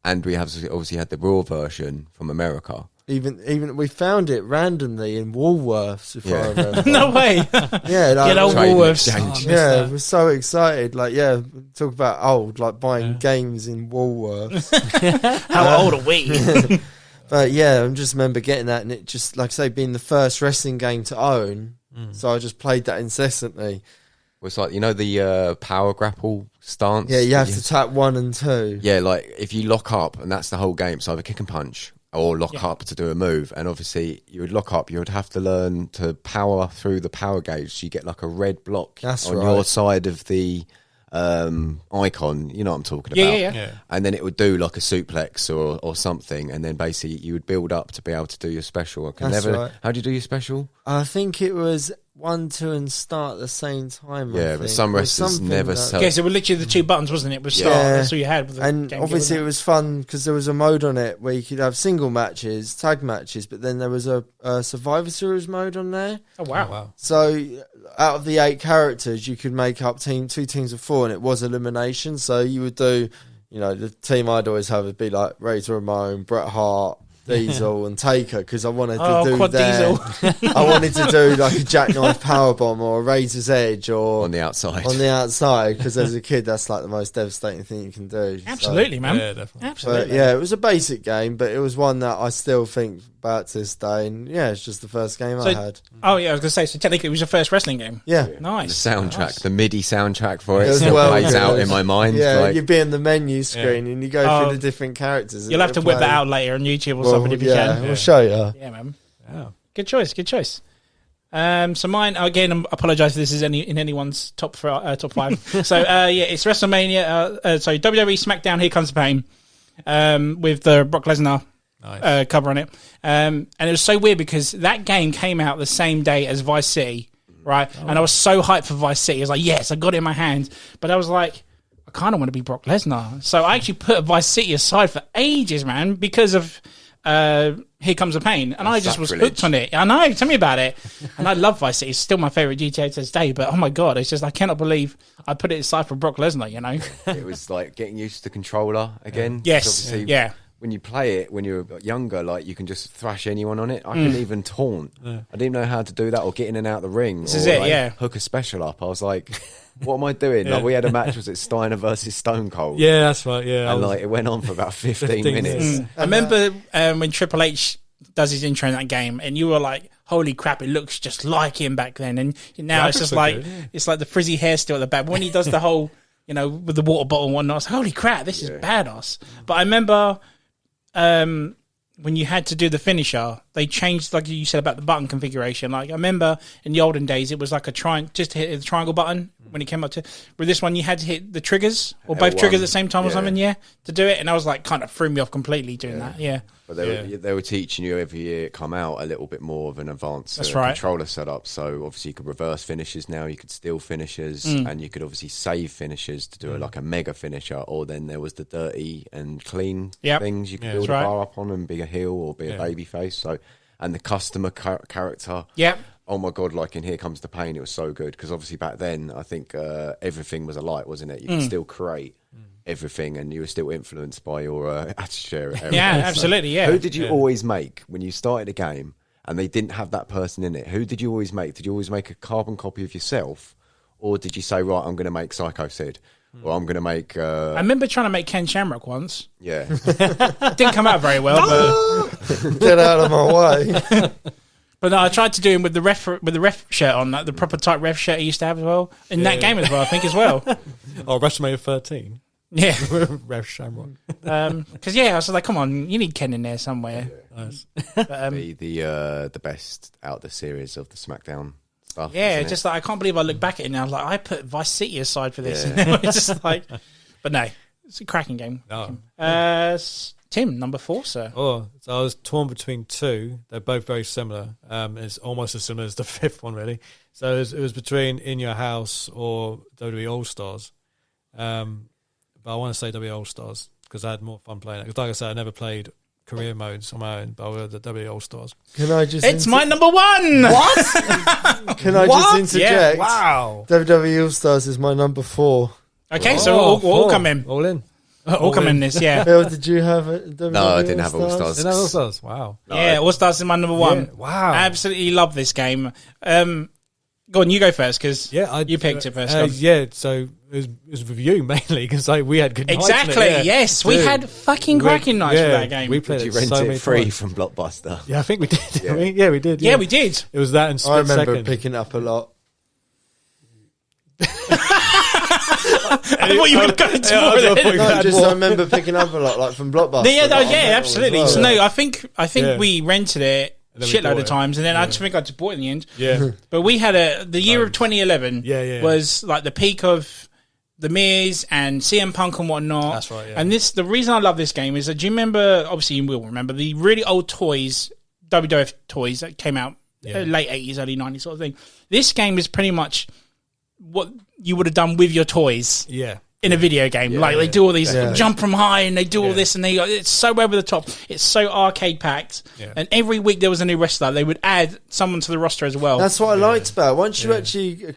And we have obviously had the Raw version from America. Even we found it randomly in Woolworths, if I remember. No way. Good old Woolworths. I was so excited. Talk about old, like buying games in Woolworths. How old are we? But yeah, I just remember getting that, and it just, like I say, being the first wrestling game to own. So I just played that incessantly. Well, it's like, the power grapple stance. Yeah, you have to tap 1 and 2. Yeah, like if you lock up, and that's the whole game. So either kick and punch, or lock up to do a move. And obviously you would lock up, you would have to learn to power through the power gauge, so you get like a red block on your side of the icon, you know what I'm talking about. Yeah. And then it would do like a suplex or something, and then basically you would build up to be able to do your special. How do you do your special? I think it was 1, 2 and start at the same time. Yeah, but some wrestlers never sell. Okay, so it was literally the 2 buttons, wasn't it? It was start, that's all you had. With the and obviously it was fun because there was a mode on it where you could have single matches, tag matches, but then there was a Survivor Series mode on there. Oh, wow. So out of the 8 characters, you could make up 2 teams of 4, and it was elimination. So you would do, the team I'd always have would be like Razor Ramon, Bret Hart, Diesel and Taker because I wanted to do Quad Diesel. I wanted to do like a jackknife powerbomb or a Razor's Edge or on the outside. Because as a kid, that's like the most devastating thing you can do. Absolutely, man. Yeah, definitely. Absolutely. But, yeah, it was a basic game, but it was one that I still think about to this day. And yeah, it's just the first game I had. Oh yeah, I was gonna say. So technically, it was your first wrestling game. Yeah, nice. The soundtrack, nice. the MIDI soundtrack for it, It was still well plays good. out in my mind. Yeah, like, you'd be in the menu screen and you go through the different characters. You'll have to whip that out later on YouTube or something if you can. We'll show you. Yeah, man. Yeah. Good choice. Good choice. So mine again. I apologise if this is in anyone's top 5. So yeah, it's WrestleMania. So WWE SmackDown. Here Comes the Pain. With the Brock Lesnar cover on it. And it was so weird because that game came out the same day as Vice City, right? Oh. And I was so hyped for Vice City. I was like, yes, I got it in my hands. But I was like, I kind of want to be Brock Lesnar. So I actually put Vice City aside for ages, man, because of Here Comes the Pain. And I just was hooked on it. I know, tell me about it. And I love Vice City. It's still my favourite GTA to this day. But oh my God, it's just, I cannot believe I put it aside for Brock Lesnar, you know? It was like getting used to the controller again. Yes, yeah. When you play it, when you're younger, like you can just thrash anyone on it. I couldn't even taunt. I didn't know how to do that or get in and out of the ring. This is it, like, hook a special up. I was like, what am I doing? Like we had a match, was it Steiner versus Stone Cold? Yeah, that's right. Yeah, and like it went on for about 15 minutes. I remember when Triple H does his intro in that game, and you were like, "Holy crap! It looks just like him back then." And now it's just like it's like the frizzy hair still at the back. But when he does the whole, you know, with the water bottle and whatnot, I was like, holy crap, this is badass. But I remember when you had to do the finisher, they changed, like you said about the button configuration. Like I remember in the olden days, it was like a just to hit the triangle button when it came up to. With this one, you had to hit the triggers or both triggers at the same time or something, to do it. And I was like, kind of threw me off completely doing that. Yeah. But they were teaching you every year it come out a little bit more of an advanced controller setup. So obviously you could reverse finishes now, you could steal finishes, and you could obviously save finishes to do like a mega finisher. Or then there was the dirty and clean things you could build a bar up on and be a heel or be a baby face. So, and the customer character. Yeah. Oh my God, like in Here Comes the Pain, it was so good. Because obviously back then, I think everything was alike, wasn't it? You could still create everything, and you were still influenced by your attitude. Yeah, absolutely. Yeah. Who did you always make when you started a game and they didn't have that person in it? Who did you always make? Did you always make a carbon copy of yourself, or did you say, right, I'm going to make Psycho Sid, or I'm going to make? I remember trying to make Ken Shamrock once. Yeah, it didn't come out very well. But get out of my way. But no, I tried to do him with the ref shirt on, like the proper tight ref shirt he used to have as well in that game as well. I think as well. Oh, WrestleMania 13. Yeah, Rev Shamrock. Because I was like, come on, you need Ken in there somewhere. Nice. But, the best out of the series of the SmackDown stuff. Yeah, just like I can't believe I look back at it now. I was like, I put Vice City aside for this. Yeah. It's just like, but no, it's a cracking game. Oh. Tim, number 4, sir. Oh, so I was torn between two. They're both very similar. It's almost as similar as the 5th one, really. So it was between In Your House or WWE All Stars. But I want to say WWE All Stars because I had more fun playing it. Because like I said, I never played career modes on my own, but I was the WWE All Stars. Can I just? It's my number 1. What? Can I just interject? Yeah, wow. WWE All Stars is my number 4. Okay, so we'll all come in. All in. All come in this, yeah. Bill, did you have it? No, I didn't have All Stars. Didn't have All Stars. Wow. Yeah, All Stars is my number 1. Yeah, wow. I absolutely love this game. Go on, you go first because you picked it first. So it was with you mainly because we had good nights. Exactly, yes. We had fucking cracking nights with that game. We played did you it rent so it many free times. from Blockbuster? Yeah, I think we did. Yeah, we did. Yeah, we did. It was that in split I remember second. picking up a lot. I thought you were going to more than I remember picking up a lot, like from Blockbuster. Yeah, absolutely. Well, so no, I think we rented it shitload of times, and then I just think I just bought it in the end. Yeah, but we had the year of 2011. Was like the peak of the Miz and CM Punk and whatnot. That's right. Yeah. And the reason I love this game is that do you remember? Obviously, you will remember the really old toys, WWF toys that came out late 80s, early 90s sort of thing. This game is pretty much what you would have done with your toys. Yeah. In a video game, they do all these jump from high, and they do all this, and it's so over the top. It's so arcade packed, and every week there was a new wrestler. They would add someone to the roster as well. That's what I liked about it. Once you actually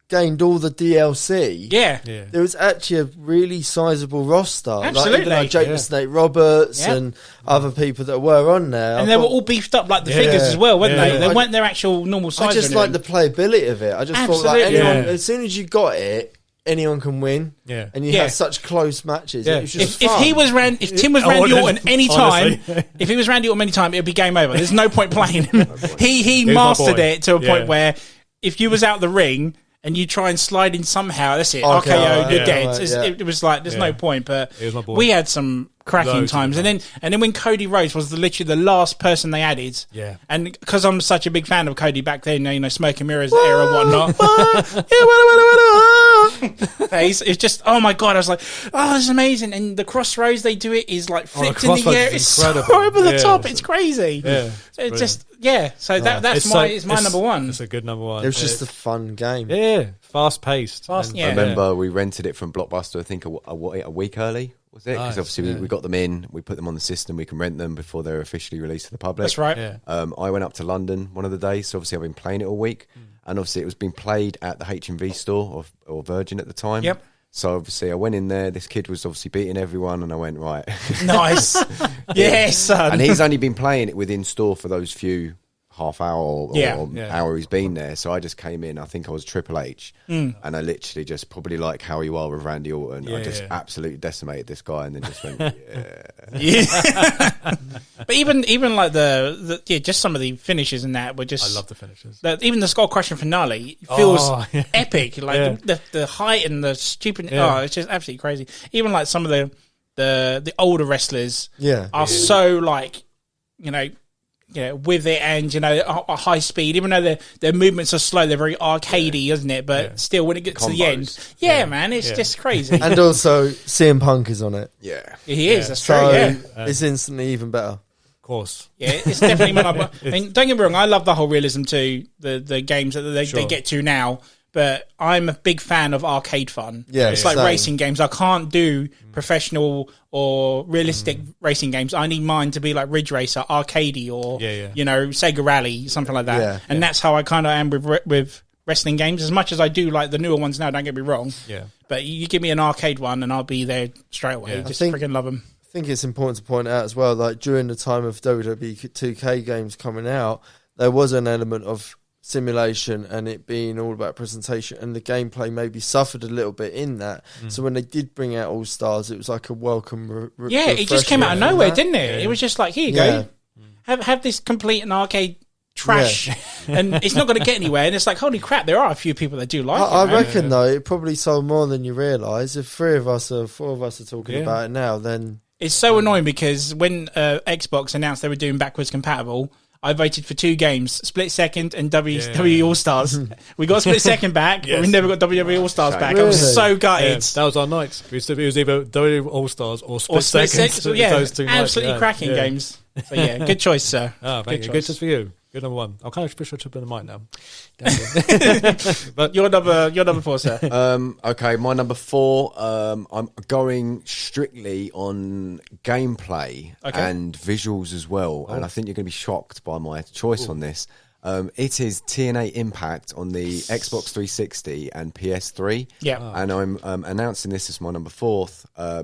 gained all the DLC, Yeah. there was actually a really sizable roster. Absolutely. Like, even like Jake the Snake Roberts and other people that were on there. And they were all beefed up like the figures as well, weren't they? They weren't their actual normal size. I just like the playability of it. I just thought like anyone, as soon as you got it, anyone can win. Yeah. And you had such close matches. Yeah. It was just fun. If Tim was Randy Orton any time, if he was Randy Orton any time, it'd be game over. There's no point playing him. he mastered it to a point where if you was out the ring and you try and slide in somehow, that's it. RKO, you're dead. It was like there's no point. But we had some cracking times, and then when Cody Rhodes was literally the last person they added, and because I'm such a big fan of Cody back then, you know, Smoke and Mirrors era, whatnot. It's just, oh my god! I was like, oh, this is amazing, and the crossroads they do it is like flipped in the air. It's so over the top. It's crazy. It's just So that's my number one. It's a good number one. It was just a fun game. Yeah, fast paced. I remember we rented it from Blockbuster. I think a week early. Was it? Because obviously we got them in, we put them on the system, we can rent them before they're officially released to the public. That's right. Yeah. I went up to London one of the days, so obviously I've been playing it all week, and obviously it was being played at the H&V store or Virgin at the time. Yep. So obviously I went in there, this kid was obviously beating everyone, and I went, right. Nice. Yes, son. And he's only been playing it within store for those few half hour or hour he's been there. So I just came in, I think I was Triple H, and I literally just, probably like how you are with Randy Orton, I just absolutely decimated this guy and then just went, But even like the just some of the finishes in that were just, I love the finishes. Even the Skull Crushing finale feels epic. Like the height and the stupid, it's just absolutely crazy. Even like some of the older wrestlers are so like, you know, with it, and a high speed, even though their movements are slow, they're very arcadey, isn't it? But still, when it gets to the end, man, it's just crazy. And also, CM Punk is on it. Yeah, he is. That's true. It's instantly even better. Of course. Yeah, it's definitely my number. I mean, don't get me wrong, I love the whole realism to the games that they get to now. But I'm a big fan of arcade fun. Yeah, it's like racing games. I can't do professional or realistic racing games. I need mine to be like Ridge Racer, arcadey, or Sega Rally, something like that. Yeah, and that's how I kind of am with wrestling games. As much as I do like the newer ones now, don't get me wrong. Yeah, but you give me an arcade one, and I'll be there straight away. Yeah. Just freaking love them. I think it's important to point out as well, like during the time of WWE 2K games coming out, there was an element of simulation and it being all about presentation, and the gameplay maybe suffered a little bit in that. So when they did bring out All Stars, it was like a welcome it just came out of nowhere, didn't it? It was just like, here you go, have this complete and arcade trash, and it's not going to get anywhere. And it's like, holy crap, there are a few people that do like it. I reckon though, it probably sold more than you realise. If 4 of us are talking about it now, then it's so annoying, because when Xbox announced they were doing backwards compatible, I voted for 2 games, Split Second and WWE All Stars. We got Split Second back, but we never got WWE All Stars back. Really? I was so gutted. That was our nights. It was either WWE All Stars or Split Second. Those 2 absolutely cracking games. So good choice, sir. Thank you. Good choice for you. Good number 1. I'm kind of wish I took the mic now. But you're number 4, sir. Okay, my number 4. I'm going strictly on gameplay and visuals as well, and I think you're going to be shocked by my choice on this. It is TNA Impact on the Xbox 360 and PS3. And I'm announcing this as my number 4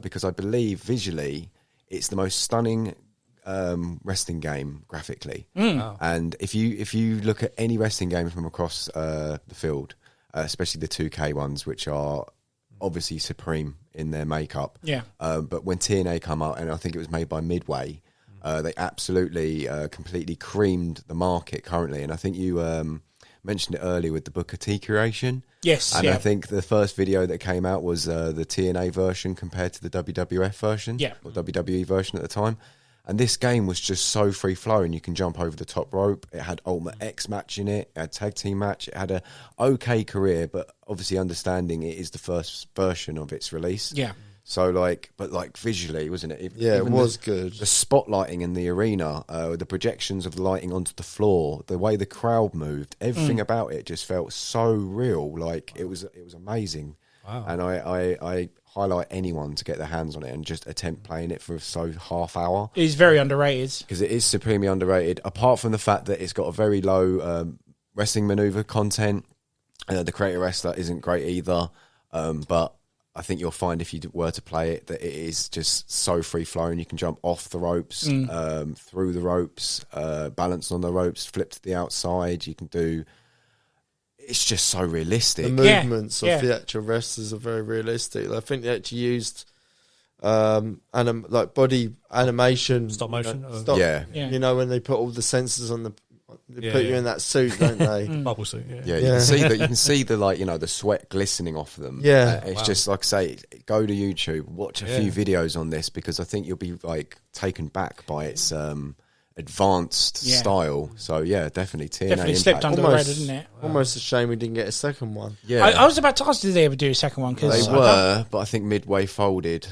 because I believe visually it's the most stunning wrestling game graphically. And if you look at any wrestling game from across the field, especially the 2K ones, which are obviously supreme in their makeup, but when TNA come out, and I think it was made by Midway, they absolutely completely creamed the market currently. And I think you mentioned it earlier with the Booker T curation. Yes, and I think the first video that came out was the TNA version compared to the WWF version, or WWE version at the time. And this game was just so free flowing. You can jump over the top rope. It had Ultimate X match in it. It had tag team match. It had a okay career, but obviously understanding it is the first version of its release. Yeah. So but visually, wasn't it? It was good. The spotlighting in the arena, the projections of the lighting onto the floor, the way the crowd moved, everything about it just felt so real. Like it was amazing. Wow. And I highlight anyone to get their hands on it and just attempt playing it for half hour. It's very underrated. Because it is supremely underrated, apart from the fact that it's got a very low wrestling maneuver content. The Creator Wrestler isn't great either, but I think you'll find if you were to play it that it is just so free flowing. You can jump off the ropes, through the ropes, balance on the ropes, flip to the outside. You can do. It's just so realistic. The movements of the actual wrestlers are very realistic. I think they actually used like body animation, stop motion. You know, when they put all the sensors on they put you in that suit, don't they? Bubble suit. Yeah, you can see that. You can see the the sweat glistening off them. Yeah, it's just like I say, go to YouTube, watch a few videos on this because I think you'll be like taken back by its advanced style. So definitely TNA definitely slipped under the radar, didn't it? Almost a shame we didn't get a second one. Yeah, I was about to ask, did they ever do a second one? Cause they were, but I think Midway folded.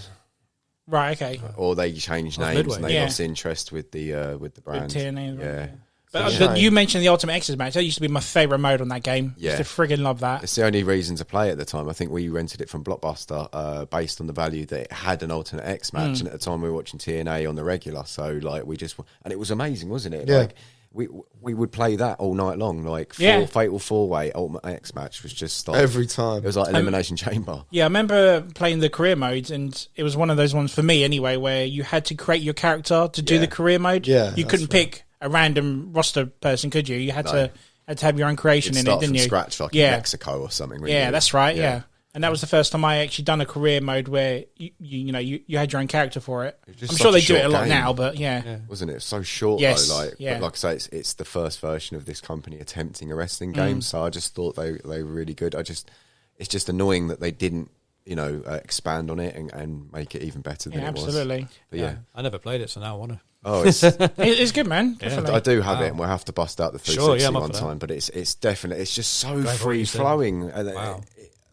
Right. Okay. Or they changed names and they lost interest with the brand. With TNA, right, yeah. But you mentioned the Ultimate X's match. That used to be my favourite mode on that game. Yeah. I used to friggin' love that. It's the only reason to play it at the time. I think we rented it from Blockbuster based on the value that it had an Alternate X match. And at the time we were watching TNA on the regular. So, like, and it was amazing, wasn't it? Yeah. Like, we would play that all night long. Like, Fatal 4-Way Ultimate X match was just like... Every time. It was like Elimination Chamber. Yeah, I remember playing the career modes, and it was one of those ones for me anyway, where you had to create your character to do the career mode. Yeah, you couldn't pick a random roster person, could you? You had to have your own creation in it, didn't you? Scratch, like in Mexico or something. Yeah, that's right. Yeah. And that was the first time I actually done a career mode where you had your own character for it. I'm sure they do it a lot now, but wasn't it so short? Yes, though, but like I say, it's the first version of this company attempting a wrestling game. So I just thought they were really good. It's just annoying that they didn't expand on it and make it even better than it was. Absolutely. But I never played it, so now I want to. Oh, it's good, man. Definitely. I do have it, and we'll have to bust out the 360 one time. But it's definitely just so free flowing.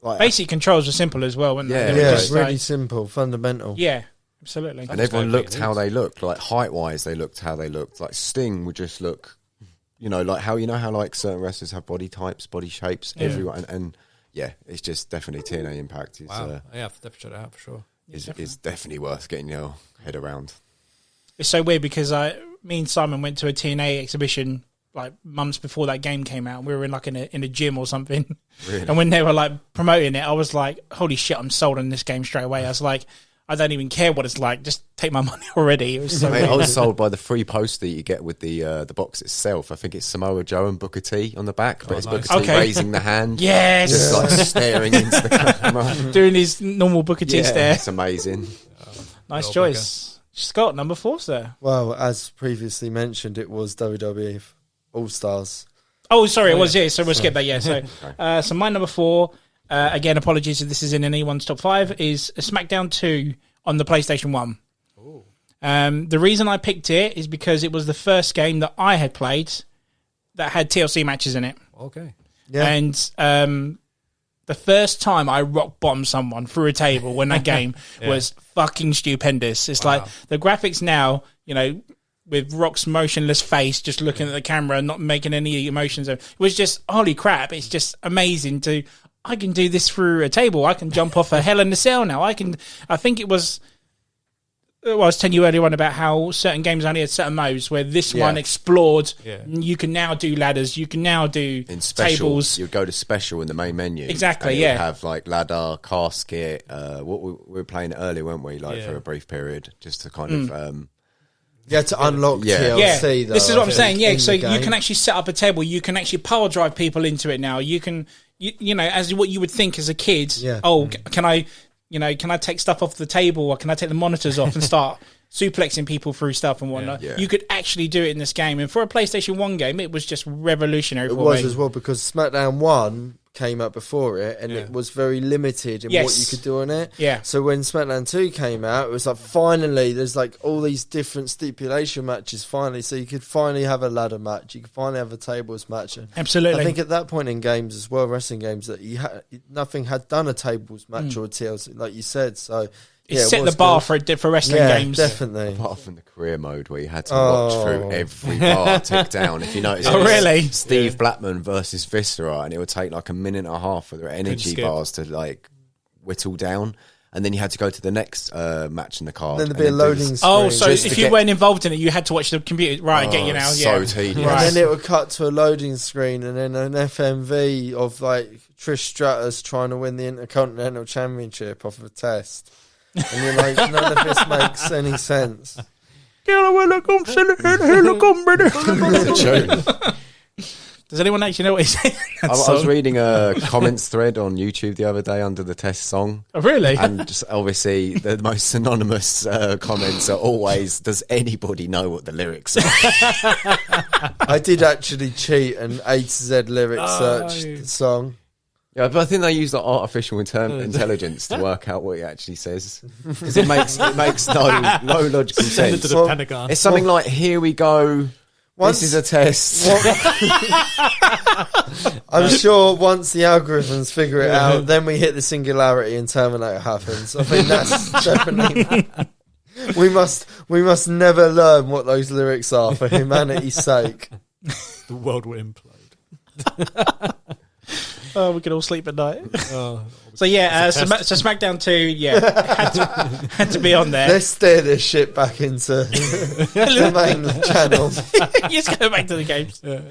Wow. Basic controls are simple as well, weren't they? It's really simple, fundamental. Yeah, absolutely. And everyone looked how they looked, like height wise, they looked how they looked. Like Sting would just look, like how like certain wrestlers have body types, body shapes. Everyone and it's just definitely TNA Impact. Wow. I've definitely checked it out for sure. Is definitely worth getting your head around. It's so weird because me and Simon went to a TNA exhibition like months before that game came out. We were in a gym or something. Really? And when they were like promoting it, I was like, holy shit, I'm sold on this game straight away. I was like, I don't even care what it's like. Just take my money already. It was so I was sold by the free poster you get with the box itself. I think it's Samoa Joe and Booker T on the back, but it's Booker T raising the hand. Yes. Just like staring into the camera. Doing his normal Booker T stare. It's amazing. Nice choice. Scott, number 4, sir. Well, as previously mentioned, it was WWE All-Stars. Oh, sorry, it was, So we'll skip that, So, so my number 4, again, apologies if this is in anyone's top 5, is SmackDown 2 on the PlayStation 1. Ooh. The reason I picked it is because it was the first game that I had played that had TLC matches in it. Okay. Yeah. And the first time I rock bombed someone through a table when that game was fucking stupendous. It's like the graphics now, with Rock's motionless face, just looking at the camera, not making any emotions. It was just, holy crap, it's just amazing I can do this through a table. I can jump off a Hell in a Cell now. I think it was, I was telling you earlier on about how certain games only had certain modes where this one explored. Yeah. You can now do ladders. You can now do tables. You go to special in the main menu. Exactly, and you have like ladder, casket. What we were playing earlier, weren't we? Like for a brief period, just to kind of. You had to unlock TLC. Though, this is what I'm saying. Yeah, so you can actually set up a table. You can actually power drive people into it now. You can, as what you would think as a kid. Yeah. Oh, can I take stuff off the table, or can I take the monitors off and start suplexing people through stuff and whatnot? Yeah. You could actually do it in this game. And for a PlayStation 1 game, it was just revolutionary. It was as well, because SmackDown 1 came out before it, and it was very limited in what you could do on it. Yeah. So when SmackDown 2 came out, it was like, finally, there's like all these different stipulation matches finally. So you could finally have a ladder match. You could finally have a tables match. And absolutely. I think at that point in games as well, wrestling games, that nothing had done a tables match or a TLC, like you said. So it set the bar for wrestling games. Definitely. Apart from the career mode where you had to watch through every bar tick down. If you notice, really? Steve Blackman versus Viscera, and it would take like a minute and a half for the energy bars to like whittle down. and then you had to go to the next match in the card. Then there'd be a loading screen. Oh, so if you weren't involved in it, you had to watch the computer. Right, I get you now. So Yeah. tedious. Right. And then it would cut to a loading screen and then an FMV of like Trish Stratus trying to win the Intercontinental Championship off of a test. And you're like, none of this makes any sense. Does anyone actually know what he's saying? I was reading a comments thread on YouTube the other day under the test song. Oh, really? And just obviously the most anonymous comments are always, does anybody know what the lyrics are? I did actually cheat and A to Z lyric search the song. Yeah, but I think they use the artificial intelligence to work out what he actually says. Because it makes no logical Send it sense. to the Pentagon. It's something like, here we go. This is a test. I'm sure once the algorithms figure it out, then we hit the singularity and Terminator happens. I think that's definitely... We must never learn what those lyrics are for humanity's sake. The world will implode. Oh, we could all sleep at night. So SmackDown 2, had to be on there. Let's steer this shit back into the main channel. Let's go back to the games. Yeah.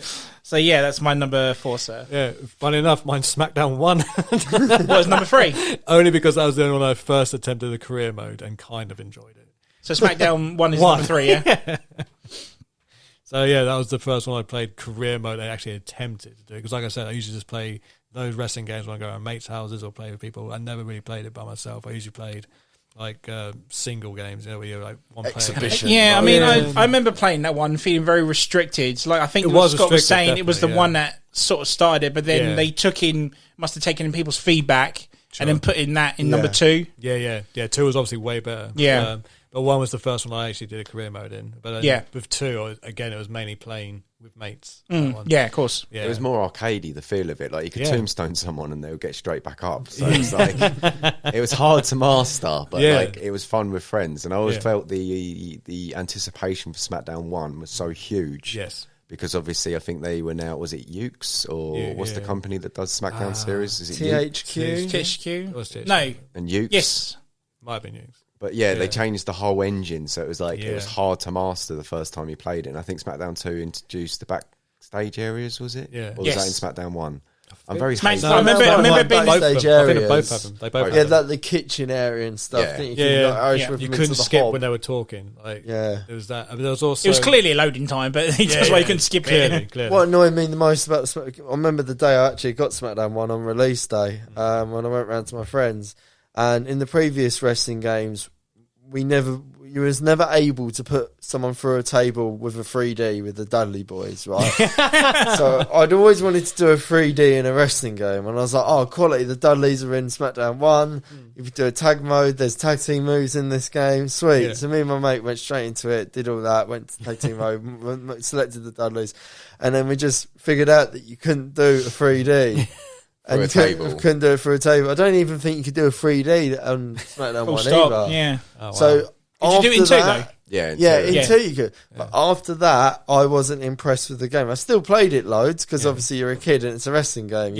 So that's my number 4, sir. Yeah, funny enough, mine's SmackDown 1. What was number 3? Only because that was the only one I first attempted the career mode and kind of enjoyed it. So SmackDown 1 is number 3, yeah? So that was the first one I played career mode. I actually attempted to do, because like I said, I usually just play those wrestling games when I go around mates' houses or play with people. I never really played it by myself. I usually played like single games, where you're like one Exhibition. player. Yeah, I mean, I remember playing that one, feeling very restricted. Like I think It was Scott was saying, restricted, it was the one that sort of started, but then they must have taken in people's feedback and then put in that in number 2. Yeah. 2 was obviously way better. Yeah. But 1 was the first one I actually did a career mode in. But with 2, again, it was mainly playing with mates. Yeah, of course. Yeah. It was more arcadey, the feel of it. Like you could tombstone someone and they would get straight back up. So it's like it was hard to master, but like it was fun with friends. And I always felt the anticipation for SmackDown 1 was so huge. Yes. Because obviously, I think they were now. Was it Ukes or what's the company that does SmackDown series? Is it THQ? THQ? It was THQ. No. And Ukes? Yes. Might have been Ukes. But they changed the whole engine, so it was like it was hard to master the first time you played it. And I think SmackDown 2 introduced the backstage areas, was it? Yeah. Or was that in SmackDown 1? I'm very I remember being backstage I think areas. both have them. They both Yeah, have them. like the kitchen area and stuff. Yeah. You You couldn't skip when they were talking. Like, Yeah. There was that. I mean, there was also... It was clearly a loading time, but that's why you couldn't skip it. Clearly. What annoyed me the most about I remember the day I actually got SmackDown 1 on release day, when I went round to my friends, and in the previous wrestling games, you was never able to put someone through a table with a 3D with the Dudley Boys, right? So I'd always wanted to do a 3D in a wrestling game, and I was like, oh, quality, the Dudleys are in SmackDown 1. If you do a tag mode, there's tag team moves in this game. Sweet. Yeah. So me and my mate went straight into it, did all that, went to tag team mode, selected the Dudleys, and then we just figured out that you couldn't do a 3D. And you couldn't do it for a table. I don't even think you could do a 3D on SmackDown 1 either. Yeah. Oh, wow. So Did you do it in 2 though? Yeah, in 2 you could. But after that, I wasn't impressed with the game. I still played it loads because obviously you're a kid and it's a wrestling game.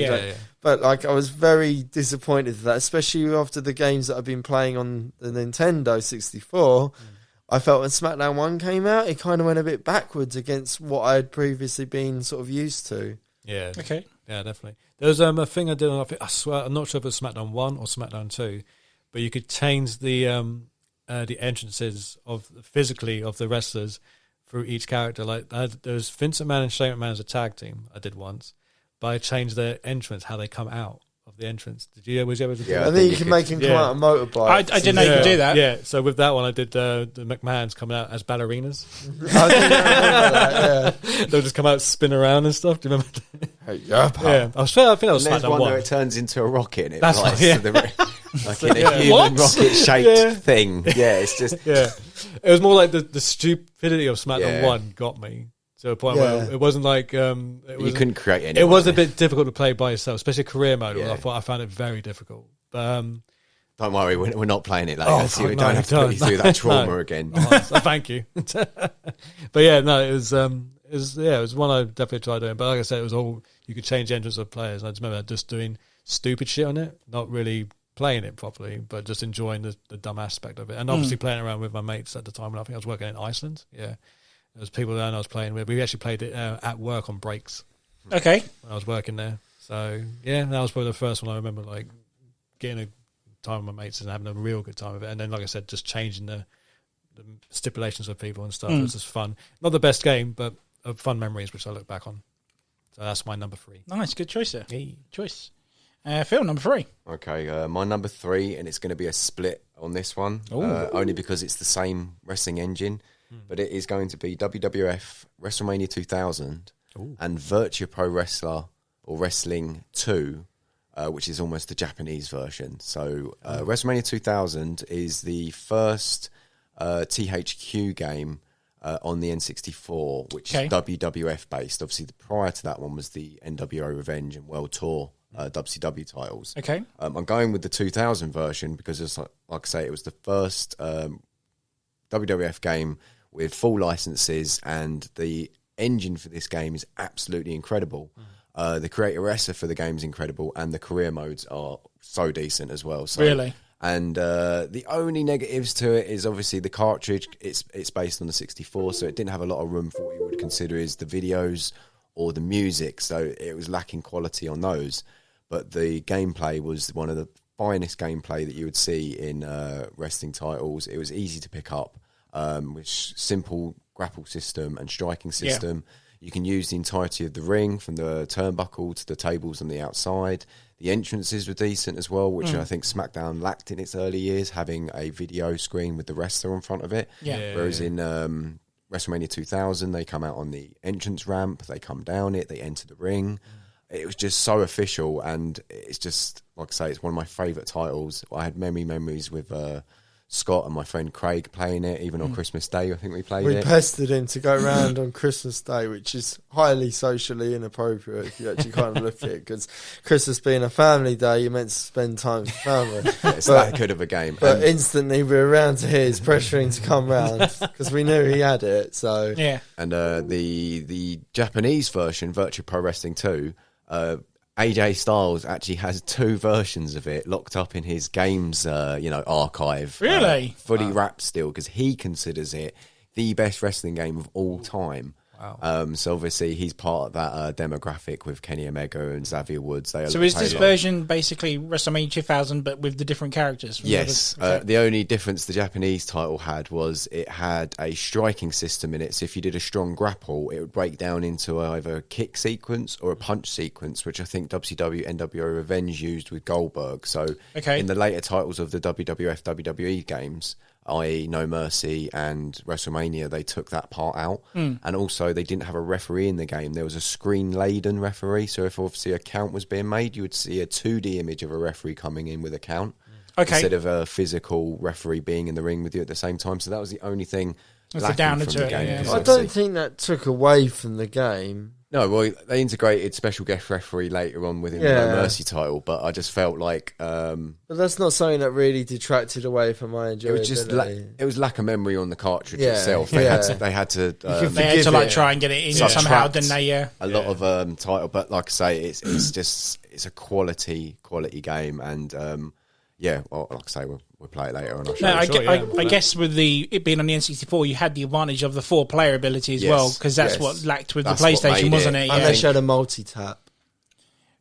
But like, I was very disappointed with that, especially after the games that I've been playing on the Nintendo 64. I felt when SmackDown 1 came out, it kind of went a bit backwards against what I had previously been sort of used to. Yeah. Okay. Yeah, definitely. There was a thing I did on, I swear, I'm not sure if it was SmackDown 1 or SmackDown 2, but you could change the entrances physically of the wrestlers through each character. Like there was Vince McMahon and Shane McMahon as a tag team I did once, but I changed their entrance, how they come out of the entrance. Was you able to do that? I think you can make him come out on motorbikes. I didn't know you could do that. Yeah, so with that one I did the McMahons coming out as ballerinas. I think I remember that, yeah. They'll just come out, spin around and stuff. Do you remember? Yeah, I think that was There's SmackDown one 1. where it turns into a rocket and it That's flies right, to the like in a human What? rocket-shaped thing. Yeah, it's just... Yeah. It was more like the stupidity of SmackDown 1 got me to a point where it wasn't like... you couldn't create anyone. It was a bit difficult to play by yourself, especially career mode. I found it very difficult. But, don't worry, we're not playing it later, Oh, so we fuck, don't no, have to put you through that trauma No. again. so thank you. But yeah, no, it was one I definitely tried doing. But like I said, it was all, you could change the entrance of players. I just remember just doing stupid shit on it, not really playing it properly, but just enjoying the dumb aspect of it. And obviously playing around with my mates at the time when I think I was working in Iceland. Yeah. There was people there and I was playing with. We actually played it at work on breaks. Okay. When I was working there. So, yeah, that was probably the first one I remember, like, getting a time with my mates and having a real good time with it. And then, like I said, just changing the stipulations of people and stuff. It was just fun. Not the best game, but fun memories, which I look back on. So that's my number 3. Nice. Good choice there. Good choice. Phil, number 3. Okay, my number 3, and it's going to be a split on this one, only because it's the same wrestling engine, but it is going to be WWF WrestleMania 2000 and Virtua Pro Wrestler or Wrestling 2, which is almost the Japanese version. So WrestleMania 2000 is the first THQ game on the N64, which is WWF based. Obviously, prior to that one was the NWO Revenge and World Tour WCW titles. Okay. I'm going with the 2000 version because, it's like I say, it was the first WWF game with full licenses, and the engine for this game is absolutely incredible. The creator ESSA for the game is incredible, and the career modes are so decent as well. So, really? And the only negatives to it is obviously the cartridge. It's based on the 64, so it didn't have a lot of room for what you would consider is the videos or the music, so it was lacking quality on those. But the gameplay was one of the finest gameplay that you would see in wrestling titles. It was easy to pick up, with simple grapple system and striking system. Yeah. You can use the entirety of the ring, from the turnbuckle to the tables on the outside. The entrances were decent as well, which I think SmackDown lacked in its early years, having a video screen with the wrestler in front of it. Yeah. Whereas in WrestleMania 2000, they come out on the entrance ramp, they come down it, they enter the ring. It was just so official, and it's just, like I say, it's one of my favourite titles. I had many memories with Scott and my friend Craig playing it, even on Christmas Day. I think we played it. We pestered him to go around on Christmas Day, which is highly socially inappropriate if you actually kind of look at it, because Christmas being a family day, you're meant to spend time with family. It's that good of a game. But instantly we were around to his pressuring to come round because we knew he had it. So yeah. And the Japanese version, Virtua Pro Wrestling 2, AJ Styles actually has 2 versions of it locked up in his games, archive. Really? Fully wrapped still, because he considers it the best wrestling game of all time. Wow. So obviously he's part of that demographic with Kenny Omega and Xavier Woods. So is this version basically WrestleMania 2000 but with the different characters? Yes. The only difference the Japanese title had was it had a striking system in it. So if you did a strong grapple, it would break down into either a kick sequence or a punch sequence, which I think WCW NWO Revenge used with Goldberg. So in the later titles of the WWF WWE games, i.e. No Mercy and WrestleMania, they took that part out. And also they didn't have a referee in the game. There was a screen-laden referee. So if obviously a count was being made, you would see a 2D image of a referee coming in with a count. Instead of a physical referee being in the ring with you at the same time. So that was the only thing lacking from the game. I don't think that took away from the game. No, well, they integrated special guest referee later on within the No Mercy title, but I just felt like... but that's not something that really detracted away from my enjoyment. It was lack of memory on the cartridge itself. They had to try and get it in somehow, didn't they? Yeah. A lot of title, but like I say, it's a quality game, and well, like I say, we'll play it later on. I guess with it being on the N64, you had the advantage of the 4-player ability as well, because that's what lacked with the PlayStation, wasn't it? And they showed a multi-tap.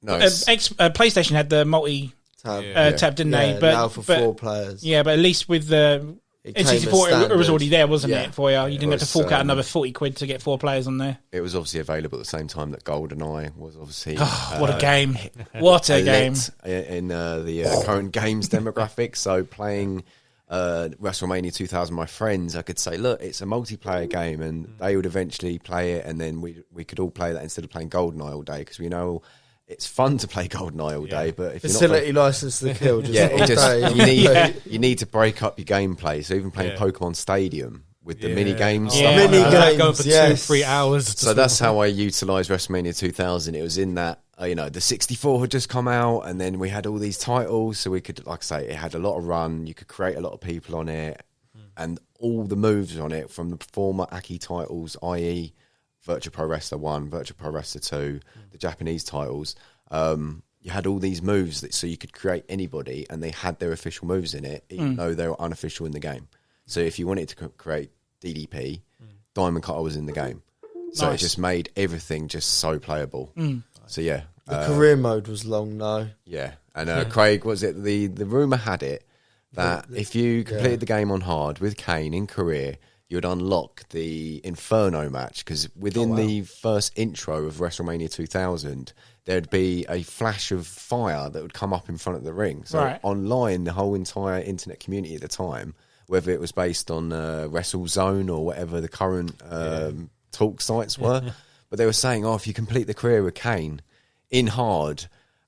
No, PlayStation had the multi-tab, didn't they? But now for 4 players. Yeah, but at least with the N64, it was already there, wasn't it, for you? You didn't have to fork out another 40 quid to get 4 players on there. It was obviously available at the same time that GoldenEye was obviously... what a game. What a game. In the current games demographic. So playing WrestleMania 2000, my friends, I could say, look, it's a multiplayer game, and they would eventually play it, and then we could all play that instead of playing GoldenEye all day, because we know... It's fun to play GoldenEye all day, but if facility license to kill, you need to break up your gameplay. So even playing Pokemon Stadium with the mini games, mini games, going for 2-3 hours. So that's how I utilised WrestleMania 2000. It was in that the 64 had just come out, and then we had all these titles, so we could, like I say, it had a lot of run. You could create a lot of people on it, and all the moves on it from the former Aki titles, i.e. Virtua Pro Wrestler 1, Virtua Pro Wrestler 2, the Japanese titles. you had all these moves so you could create anybody, and they had their official moves in it, even though they were unofficial in the game. So if you wanted to create DDP, Diamond Cutter was in the game. So it just made everything just so playable. So yeah. The career mode was long though. Yeah. And Craig, was it the rumour had it that if you completed the game on hard with Kane in career, you would unlock the Inferno match, because within the first intro of WrestleMania 2000, there'd be a flash of fire that would come up in front of the ring. So online, the whole entire internet community at the time, whether it was based on WrestleZone or whatever the current talk sites were, but they were saying, if you complete the career with Kane in hard,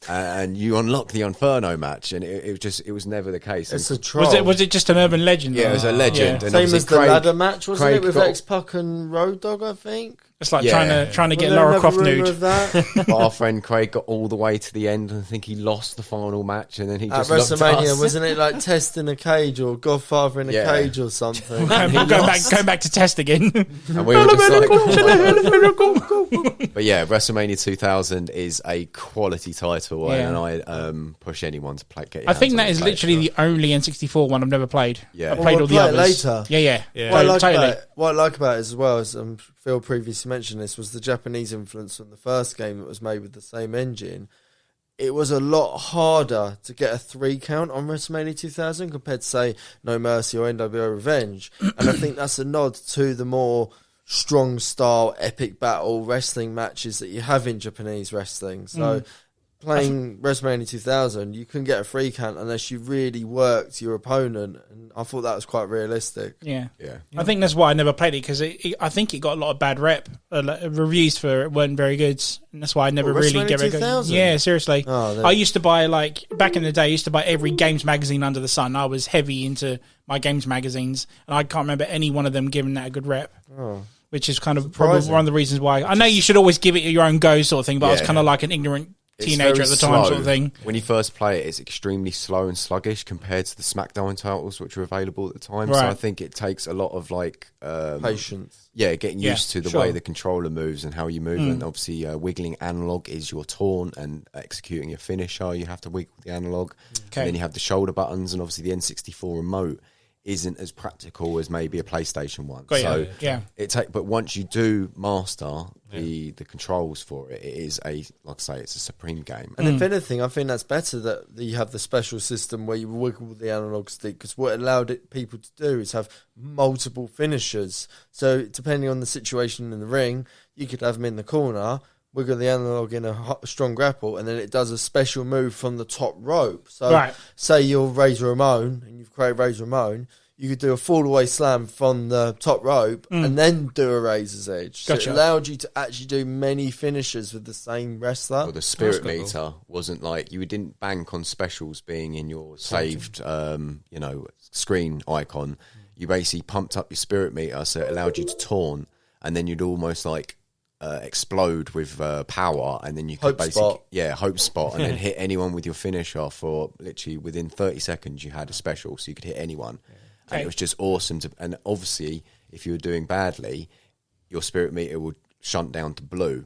and you unlock the Inferno match, and it was never the case. It's a troll. Was it just an urban legend? Yeah, it was a legend. And same as the ladder match, wasn't it, with X-Pac and Road Dogg, I think? It's like trying to get Lara Croft nude. But our friend Craig got all the way to the end, and I think he lost the final match, and then he just at looked WrestleMania, at us. Wasn't it like Test in a cage or Godfather in a cage or something? going back to Test again. And we were just like, but yeah, WrestleMania 2000 is a quality title, and I push anyone to play. I think that is literally the only N64 one I've never played. Yeah, I played all the others later. Yeah. What I like about it as well is Phil previously mentioned this, was the Japanese influence from the first game that was made with the same engine. It was a lot harder to get a 3 count on WrestleMania 2000 compared to, say, No Mercy or NWO Revenge. And I think that's a nod to the more strong style, epic battle wrestling matches that you have in Japanese wrestling. So playing WrestleMania 2000, you couldn't get a 3 count unless you really worked your opponent, and I thought that was quite realistic. Yeah. I think that's why I never played it, because I think it got a lot of bad rep. Reviews for it weren't very good, and that's why I never really get it. Yeah, seriously. I used to buy, back in the day, I used to buy every games magazine under the sun. I was heavy into my games magazines, and I can't remember any one of them giving that a good rep. Which is kind of probably one of the reasons why. I know you should always give it your own go sort of thing, but I was kind of like an ignorant teenager at the time sort of thing. When you first play it, it's extremely slow and sluggish compared to the SmackDown titles, which were available at the time. So I think it takes a lot of patience. Yeah, getting used to the way the controller moves and how you move. And obviously wiggling analog is your taunt, and executing your finisher, you have to wiggle the analog. And then you have the shoulder buttons, and obviously the N64 remote isn't as practical as maybe a PlayStation one. But once you do master the controls for it, it is like I say, it's a supreme game. And if anything, I think that's better that you have the special system where you wiggle the analog stick, because what it allowed people to do is have multiple finishers. So depending on the situation in the ring, you could have them in the corner, wiggle the analog in a strong grapple, and then it does a special move from the top rope. So say you're Razor Ramon and you've created Razor Ramon, you could do a fall-away slam from the top rope and then do a Razor's Edge. So it allowed you to actually do many finishes with the same wrestler. Well, the spirit meter wasn't like, you didn't bank on specials being in your saved screen icon. You basically pumped up your spirit meter, so it allowed you to taunt, and then you'd almost explode with power, and then you could hope spot, and then hit anyone with your finisher for literally within 30 seconds. You had a special, so you could hit anyone. And it was just awesome and obviously, if you were doing badly, your spirit meter would shunt down to blue,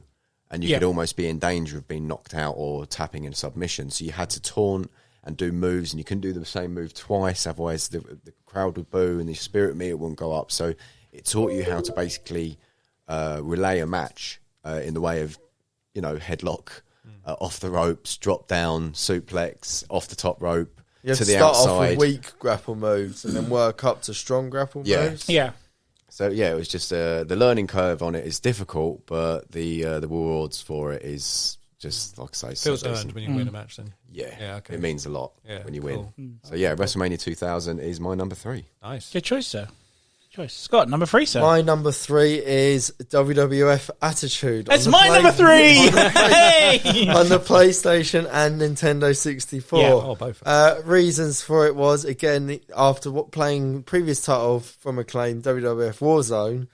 and you could almost be in danger of being knocked out or tapping in a submission. So you had to taunt and do moves, and you couldn't do the same move twice, otherwise the crowd would boo and the spirit meter wouldn't go up. So it taught you how to basically relay a match in the way of, headlock, off the ropes, drop down, suplex, off the top rope, you have to to the start outside. Off with weak grapple moves and then work up to strong grapple moves. Yeah. So it was just the learning curve on it is difficult, but the rewards for it is just, like I say, feels earned when you win a match. Then it means a lot when you cool. win. So WrestleMania 2000 is my number 3. Nice, good choice, sir. Scott, number 3, sir. My number 3 is WWF Attitude. That's my number 3! Hey! On the PlayStation and Nintendo 64. Yeah, both. Reasons for it was, again, after playing previous title from Acclaim, WWF Warzone,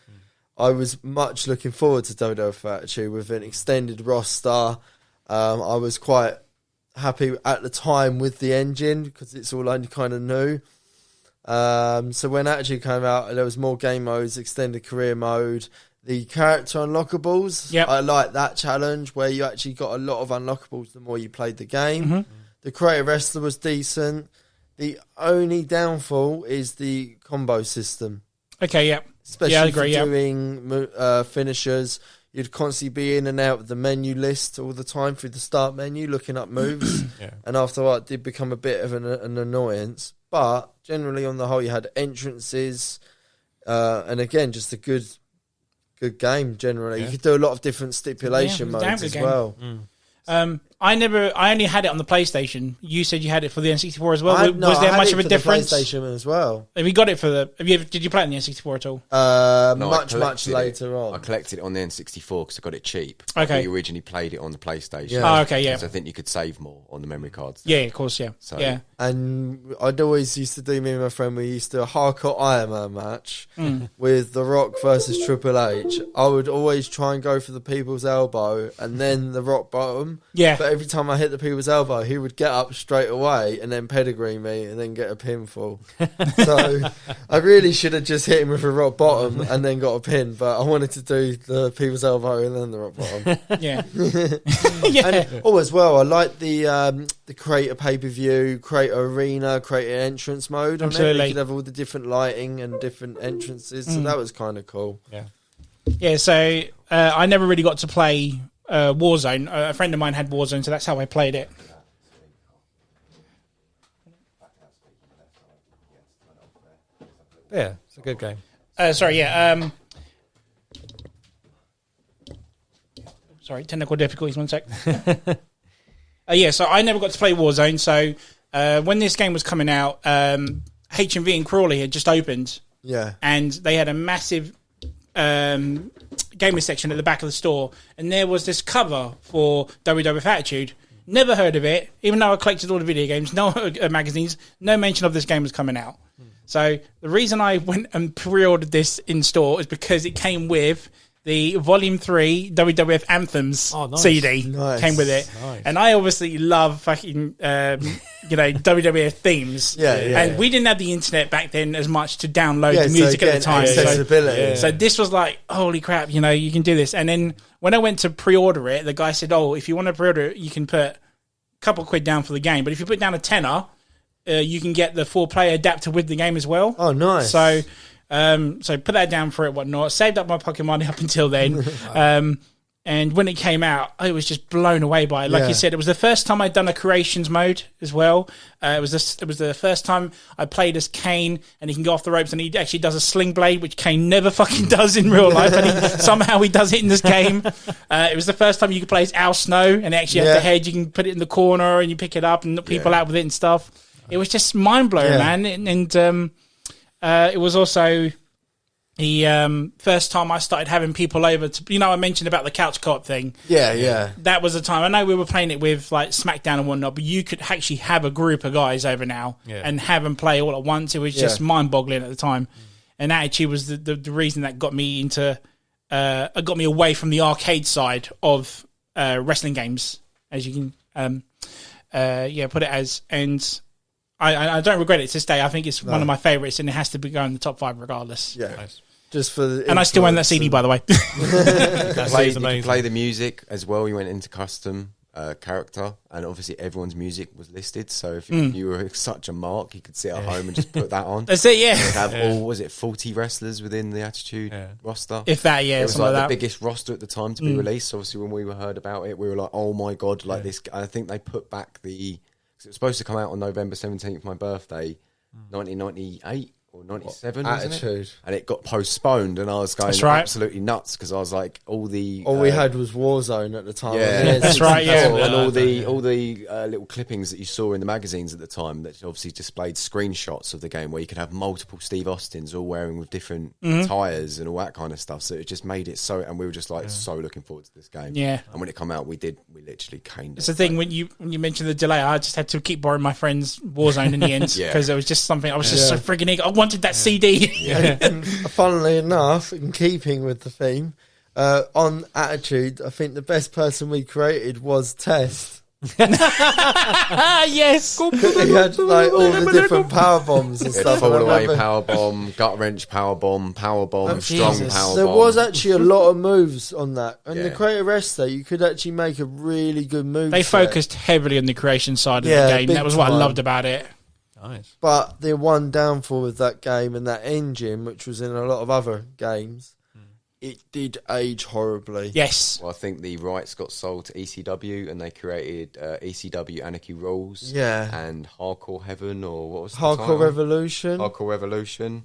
I was much looking forward to WWF Attitude with an extended roster. I was quite happy at the time with the engine, because it's all only kind of new. So when Attitude came out, there was more game modes, extended career mode, The character unlockables, Yep. I like that challenge where you actually got a lot of unlockables the more you played the game. Mm-hmm. The creative wrestler was decent. The only downfall is the combo system. Okay, yeah. Especially I agree, for doing finishers. You'd constantly be in and out of the menu list all the time through the start menu, looking up moves. And after a while, it did become a bit of an annoyance. But generally, on the whole, you had entrances. And again, just a good game, generally. You could do a lot of different stipulation modes as well. I only had it on the PlayStation. You said you had it for the N64 as well. Was there I had much it of a for difference? The PlayStation as well. Have you got it for the? Did you play it on the N64 at all? No, much later on. I collected it on the N64 because I got it cheap. Okay. We originally played it on the PlayStation. Yeah. Oh, okay, yeah. So I think you could save more on the memory cards. Yeah, of course, yeah. So, yeah. And I'd always used to do, me and my friend, we used to do a hardcore Iron Man match with The Rock versus Triple H. I would always try and go for the people's elbow and then the rock bottom. Yeah. But every time I hit the people's elbow, he would get up straight away and then pedigree me and then get a pinfall. So I really should have just hit him with a rock bottom and then got a pin, but I wanted to do the people's elbow and then the rock bottom. Yeah. And as well, I like the create a pay-per-view, create a arena, create an entrance mode. Absolutely. You could have all the different lighting and different entrances, so that was kind of cool. Yeah, so I never really got to play Warzone. A friend of mine had Warzone, so that's how I played it. Yeah, it's a good game. Sorry, yeah. Sorry, technical difficulties, 1 sec. Yeah, so I never got to play Warzone, so when this game was coming out, HMV in Crawley had just opened. Yeah. And they had a massive gamer section at the back of the store, and there was this cover for WWF Attitude. Never heard of it, even though I collected all the video games, no magazines, no mention of this game was coming out. So the reason I went and pre-ordered this in store is because it came with the Volume 3 WWF Anthems CD. Nice. Came with it. Nice. And I obviously love fucking, WWF themes. And we didn't have the internet back then as much to download the music at the time. Accessibility. So this was like, holy crap, you can do this. And then when I went to pre-order it, the guy said, if you want to pre-order it, you can put a couple quid down for the game. But if you put down a tenner, you can get the 4-player adapter with the game as well. Oh, nice. So put that down for it, whatnot. Saved up my pocket money up until then. And when it came out, I was just blown away by it. Like you said, it was the first time I'd done a creations mode as well. It was the first time I played as Kane, and he can go off the ropes, and he actually does a sling blade, which Kane never fucking does in real life, and somehow he does it in this game. It was the first time you could play as Al Snow, and actually has the head, you can put it in the corner, and you pick it up and knock people out with it and stuff. It was just mind-blowing, man. And it was also the first time I started having people over to, I mentioned about the couch co-op thing. Yeah. That was the time. I know we were playing it with like SmackDown and whatnot, but you could actually have a group of guys over now and have them play all at once. It was just mind-boggling at the time. And that actually was the reason that got me into, got me away from the arcade side of wrestling games, as you can, put it as. And I don't regret it to this day. I think it's one of my favourites, and it has to be going in the top 5 regardless. Yeah. Nice. Just for the and I still own that CD, by the way. You could play the music as well. You went into custom character, and obviously everyone's music was listed. So if you were such a mark, you could sit at home and just put that on. That's it, yeah. You'd have 40 wrestlers within the Attitude roster? If that, yeah. It was like the biggest roster at the time to be released. Obviously, when we heard about it, we were like, oh my God, this. I think they put back because it was supposed to come out on November 17th, my birthday, 1998 or 97, wasn't it? And it got postponed, and I was going absolutely nuts because I was like, all we had was Warzone at the time. Yeah, that's right. Yeah, and all the little clippings that you saw in the magazines at the time that obviously displayed screenshots of the game where you could have multiple Steve Austins all wearing with different tires and all that kind of stuff. So it just made it so, and we were just like so looking forward to this game. Yeah, and when it came out, we literally caned it. It's the thing when you mentioned the delay, I just had to keep borrowing my friend's Warzone in the end because it was just something I was just so friggin' eager. I wanted that CD. And funnily enough, in keeping with the theme, on Attitude, I think the best person we created was Test. Yes. He had like all the different power bombs and stuff. Fall away power bomb, gut wrench power bomb, strong Jesus. power bomb. There was actually a lot of moves on that. And the Yeah. Creative Wrestler, you could actually make a really good move. They focused heavily on the creation side of Yeah, the game. big That was what I time. loved about it. Nice. But the one downfall with that game and that engine, which was in a lot of other games, it did age horribly. Yes. Well, I think the rights got sold to ECW, and they created ECW Anarchy Rules, Yeah. and Hardcore Heaven, or what was the Hardcore title? Revolution. Hardcore Revolution.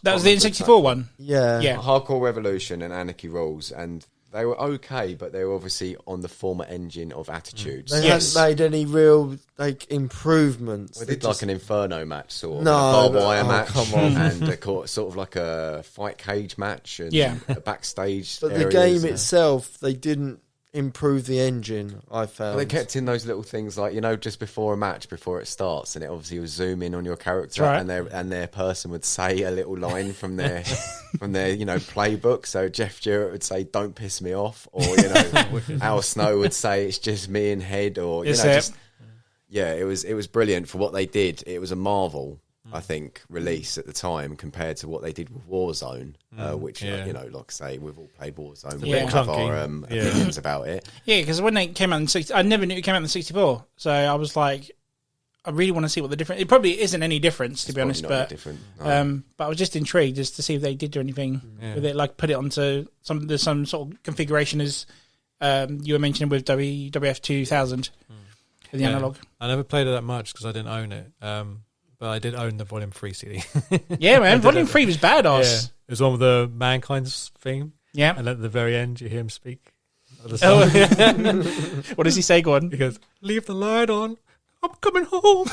That was the N64 one. Yeah. Yeah. Hardcore Revolution and Anarchy Rules, and they were okay, but they were obviously on the former engine of Attitudes. They Yes. hadn't made any real improvements. We They did like just- an Inferno match, sort of. No, a barbed wire oh, match, come on. and sort of like a fight cage match, and Yeah. a backstage. But the areas. game itself, they didn't improve the engine, I found. Well, they kept in those little things like, just before a match, before it starts, and it obviously was zoom in on your character, Right. and their person would say a little line from their playbook. So Jeff Jarrett would say, "Don't piss me off," or Al Snow would say, "It's just me and Head," or it was brilliant for what they did. It was a marvel, I think, release at the time compared to what they did with Warzone, which like I say, we've all played Warzone. We bit all have clunky. our opinions about it. Yeah, because when they came out in 60, I never knew it came out in the 64. So I was like, I really want to see what the difference. It probably isn't any difference, to be honest, Probably not but different. No. but I was just intrigued just to see if they did do anything with it, like put it onto some sort of configuration as you were mentioning with WWF 2000 with the analog. I never played it that much because I didn't own it. But I did own the Volume 3 CD. Yeah, man, Volume 3 was Yeah. badass. It was one with the Mankind's theme. Yeah. And at the very end, you hear him speak. Oh, what does he say, Gordon? He goes, "Leave the light on. I'm coming home."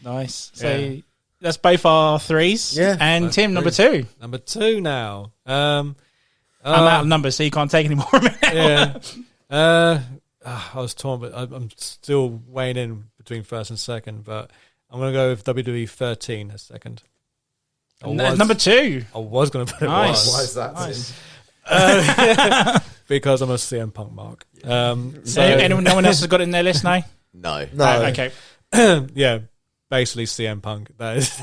Nice. So Yeah. that's both our threes. Yeah. And Both Tim, number threes. 2. Number 2 now. I'm out of numbers, so you can't take any more of it. Yeah. I was torn, but I'm still weighing in between first and second. But I'm going to go with WWE 13 as second. Number 2. I was going to put it Nice. one. Why is that? Nice. Because I'm a CM Punk mark. So anyone, no one else has got it in their list now? No. No. Okay. Yeah, basically CM Punk. That is,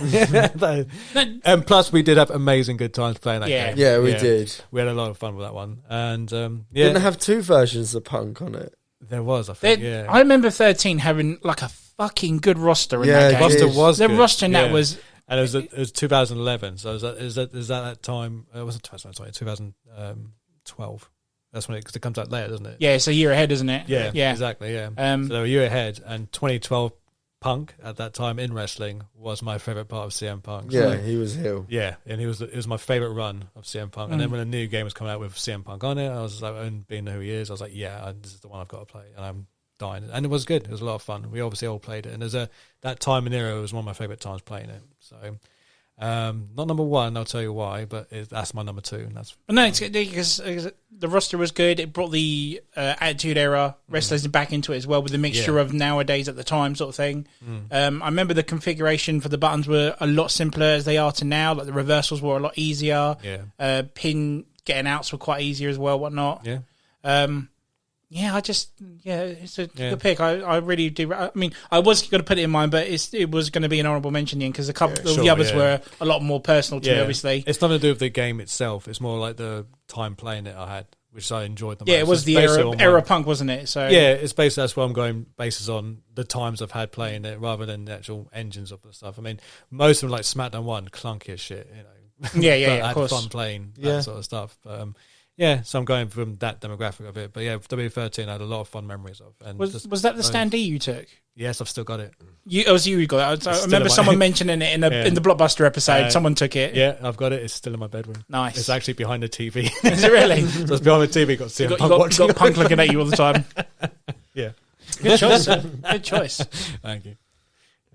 and plus we did have amazing good times playing that Yeah. game. Yeah, we did. We had a lot of fun with that one, and Didn't yeah, have two versions of Punk on it. there was. I think. They- Yeah, I remember 13 having like a fucking good roster in Yeah, that it game. did. roster was The good. roster in that Yeah. was... and it was 2011. So is that time? It wasn't 2011. 2012. That's when it comes out later, doesn't it? Yeah, it's a year ahead, isn't it? Yeah, Yeah. exactly. Yeah. Um, So they were a year ahead, and 2012 Punk at that time in wrestling was my favorite part of CM Punk. Yeah, So, he was heel. yeah, and it was my favorite run of CM Punk. And then when a new game was coming out with CM Punk on it, I was like, and being who he is, I was like, yeah, this is the one I've got to play, and I'm dying. And it was good. It was a lot of fun. We obviously all played it, and that time and era was one of my favorite times playing it. So, not number one, I'll tell you why, but that's my number two. And that's But no, it's good because the roster was good. It brought the Attitude Era wrestlers back into it as well with the mixture of nowadays at the time sort of thing. I remember the configuration for the buttons were a lot simpler as they are to now. Like the reversals were a lot easier. yeah, Pin getting outs were quite easier as well, whatnot. yeah. It's a good pick. I really do. I mean, I was going to put it in mine, but it was going to be an honourable mention because a couple of the others were a lot more personal to me, obviously. It's nothing to do with the game itself. It's more like the time playing it I had, which I enjoyed the most. Yeah, it was It's the basically on era my- Punk, wasn't it? So Yeah, it's basically that's what I'm going basis on the times I've had playing it rather than the actual engines of the stuff. I mean, most of them like SmackDown 1, clunky as shit, you know. Yeah, But I of had course. fun playing that sort of stuff. But yeah, so I'm going from that demographic of it. But yeah, W13 I had a lot of fun memories of. And Was that the standee you took? Yes, I've still got it. It was you who got it. I still remember in my- someone mentioning it in the Blockbuster episode. Someone took it. Yeah, I've got it. It's still in my bedroom. Nice. It's actually behind the TV. Is it really? So it's behind the TV. Got CM You Punk got watching. Punk looking at you all the time. Yeah. Good choice, sir. Good choice. Thank you.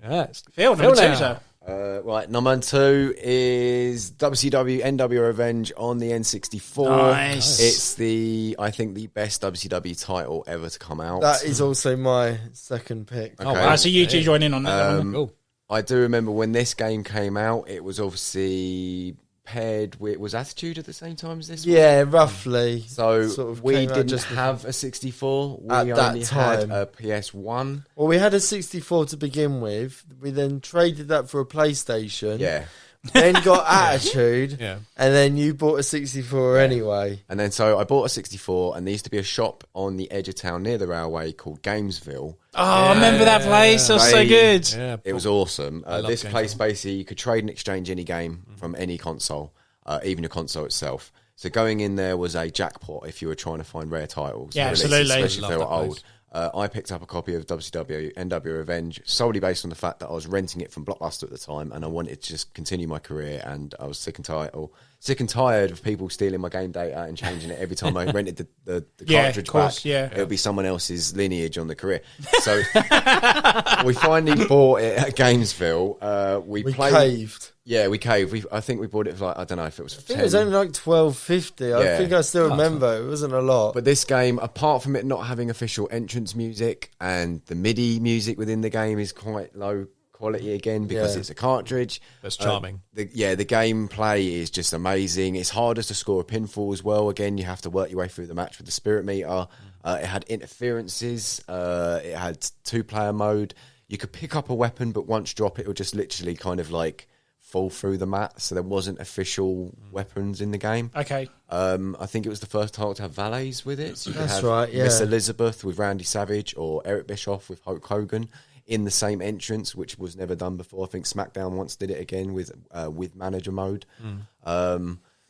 Yes. Phil, number now. two, sir. Right, number 2 is WCW NWO Revenge on the N64. Nice. It's I think the best WCW title ever to come out. That is also my second pick. Okay. Right, so you two join in on that one. Cool. I do remember when this game came out, it was obviously paired with, was Attitude at the same time as this Yeah, roughly. So sort of we came out didn't just have a 64. We at that only time. had a PS1. Well, we had a 64 to begin with. We then traded that for a PlayStation. Yeah. Then got Attitude. Yeah. And then you bought a 64 anyway. And then so I bought a 64, and there used to be a shop on the edge of town near the railway called Gamesville. Oh, I remember that place. That was so good. Yeah, It was awesome. This Gamesville. place, basically, you could trade and exchange any game from any console, even the console itself. So going in there was a jackpot if you were trying to find rare titles. Yeah, releases, absolutely. especially if they were Love that old. I picked up a copy of WCW NW Revenge solely based on the fact that I was renting it from Blockbuster at the time, and I wanted to just continue my career. And I was sick and tired of people stealing my game data and changing it every time I rented the cartridge of course, back. yeah. It would be someone else's lineage on the career. So we finally bought it at Gamesville. We played. Caved. Yeah, we caved. I think we bought it for like, I don't know if it was. I think it was only like $12.50. I Yeah. think I still remember. It wasn't a lot. But this game, apart from it not having official entrance music, and the MIDI music within the game is quite low quality again because Yeah. it's a cartridge. That's charming. The gameplay is just amazing. It's harder to score a pinfall as well. Again, you have to work your way through the match with the spirit meter. It had interferences. It had 2-player mode. You could pick up a weapon, but once drop it would just literally kind of like fall through the mat. So there wasn't official weapons in the game. Okay. I think it was the first title to have valets with it. So you could That's have right, yeah. Miss Elizabeth with Randy Savage or Eric Bischoff with Hulk Hogan in the same entrance, which was never done before. I think SmackDown once did it again with manager mode. But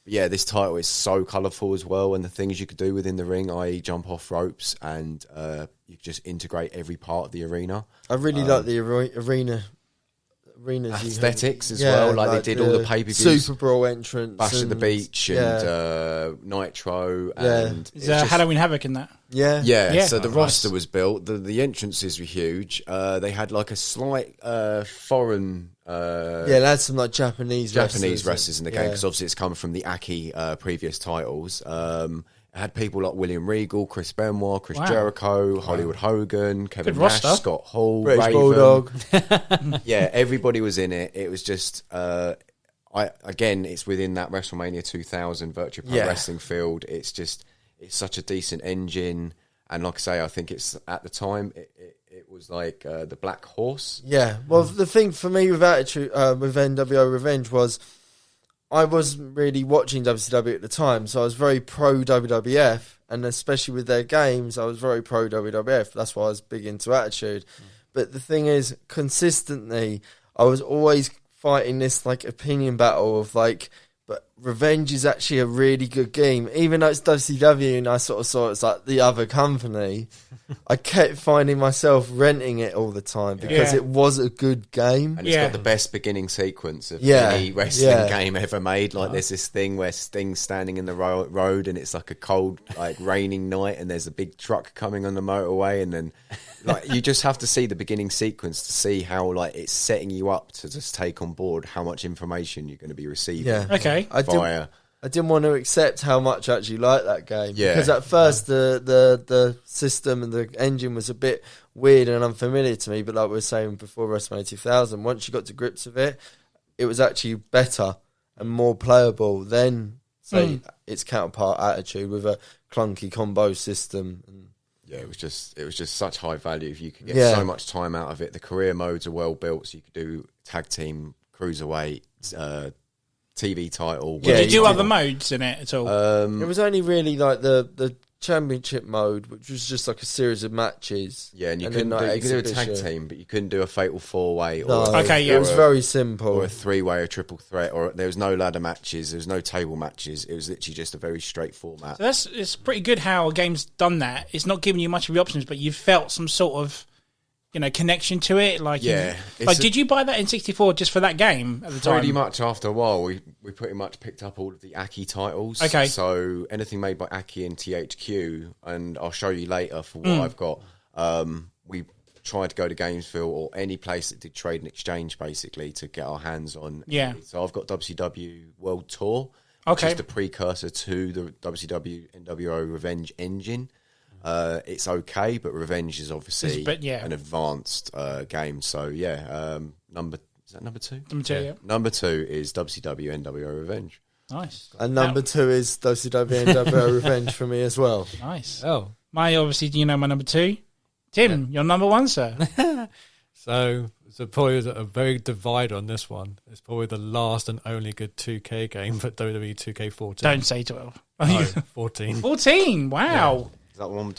yeah, this title is so colourful as well, and the things you could do within the ring, i.e. jump off ropes, and you could just integrate every part of the arena. I really like the arenas Aesthetics as well, like they did all the pay-per-views. Super Brawl entrance. Bash at the Beach and Nitro. And Is there Halloween Havoc in that? Yeah. Yeah, so the Nice. roster was built. The entrances were huge. They had like a slight foreign... They had some like Japanese wrestlers in the game because obviously it's come from the Aki previous titles. It had people like William Regal, Chris Benoit, Chris Jericho, Hollywood Hogan, Kevin Good Nash, roster. Scott Hall, British Raven. Bulldog. Yeah, everybody was in it. It was just, again, it's within that WrestleMania 2000 virtual pro wrestling field. It's such a decent engine. And like I say, I think it's at the time, it was like the Black Horse. Yeah. Well, the thing for me with Attitude, with NWO Revenge was I wasn't really watching WCW at the time, so I was very pro WWF, and especially with their games, I was very pro WWF. That's why I was big into Attitude. But the thing is, consistently, I was always fighting this like opinion battle of like, but Revenge is actually a really good game, even though it's WCW, and I sort of saw it's like the other company. I kept finding myself renting it all the time because it was a good game. And it's got the best beginning sequence of Yeah. any wrestling game ever made. Like there's this thing where Sting's standing in the road and it's like a cold, like raining night, and there's a big truck coming on the motorway, and then like you just have to see the beginning sequence to see how like it's setting you up to just take on board how much information you're going to be receiving. Yeah. Okay. I didn't want to accept how much I actually liked that game. Yeah. Because at first the system and the engine was a bit weird and unfamiliar to me, but like we were saying before WrestleMania 2000, once you got to grips with it, it was actually better and more playable than, say, its counterpart Attitude with a clunky combo system. And Yeah, it was just such high value. If you could get Yeah. so much time out of it, the career modes are well built, so you could do tag team, cruiserweight, TV title. Did you do other modes in it at all? it was only really like the championship mode, which was just like a series of matches. Yeah, and you then, couldn't do, like, you could do a tag exhibition. team, but you couldn't do a fatal 4-way. No, Or Okay, yeah. It was very simple. or a 3-way, or triple threat, or there was no ladder matches, there was no table matches. It was literally just a very straight format. So it's pretty good how a game's done that. It's not giving you much of the options, but you've felt some sort of connection to it. Like did you buy that in 64 just for that game at the time? Pretty much after a while, we pretty much picked up all of the Aki titles. Okay. So anything made by Aki and THQ, and I'll show you later for what I've got. We tried to go to Gamesville or any place that did trade and exchange, basically, to get our hands on. Yeah. So I've got WCW World Tour, Okay. which is the precursor to the WCW NWO Revenge engine. It's okay, but Revenge is obviously an advanced game. So is that number 2? Number 2, yeah. Number 2 is WCW NWO Revenge. Nice. And number 2 is WCW NWO Revenge for me as well. Nice. Oh. My number 2? Tim, your number 1, sir. So probably a very divide on this one. It's probably the last and only good 2K game, but WWE 2K14. Don't say 12. No, 14. 14, wow. Is that the one with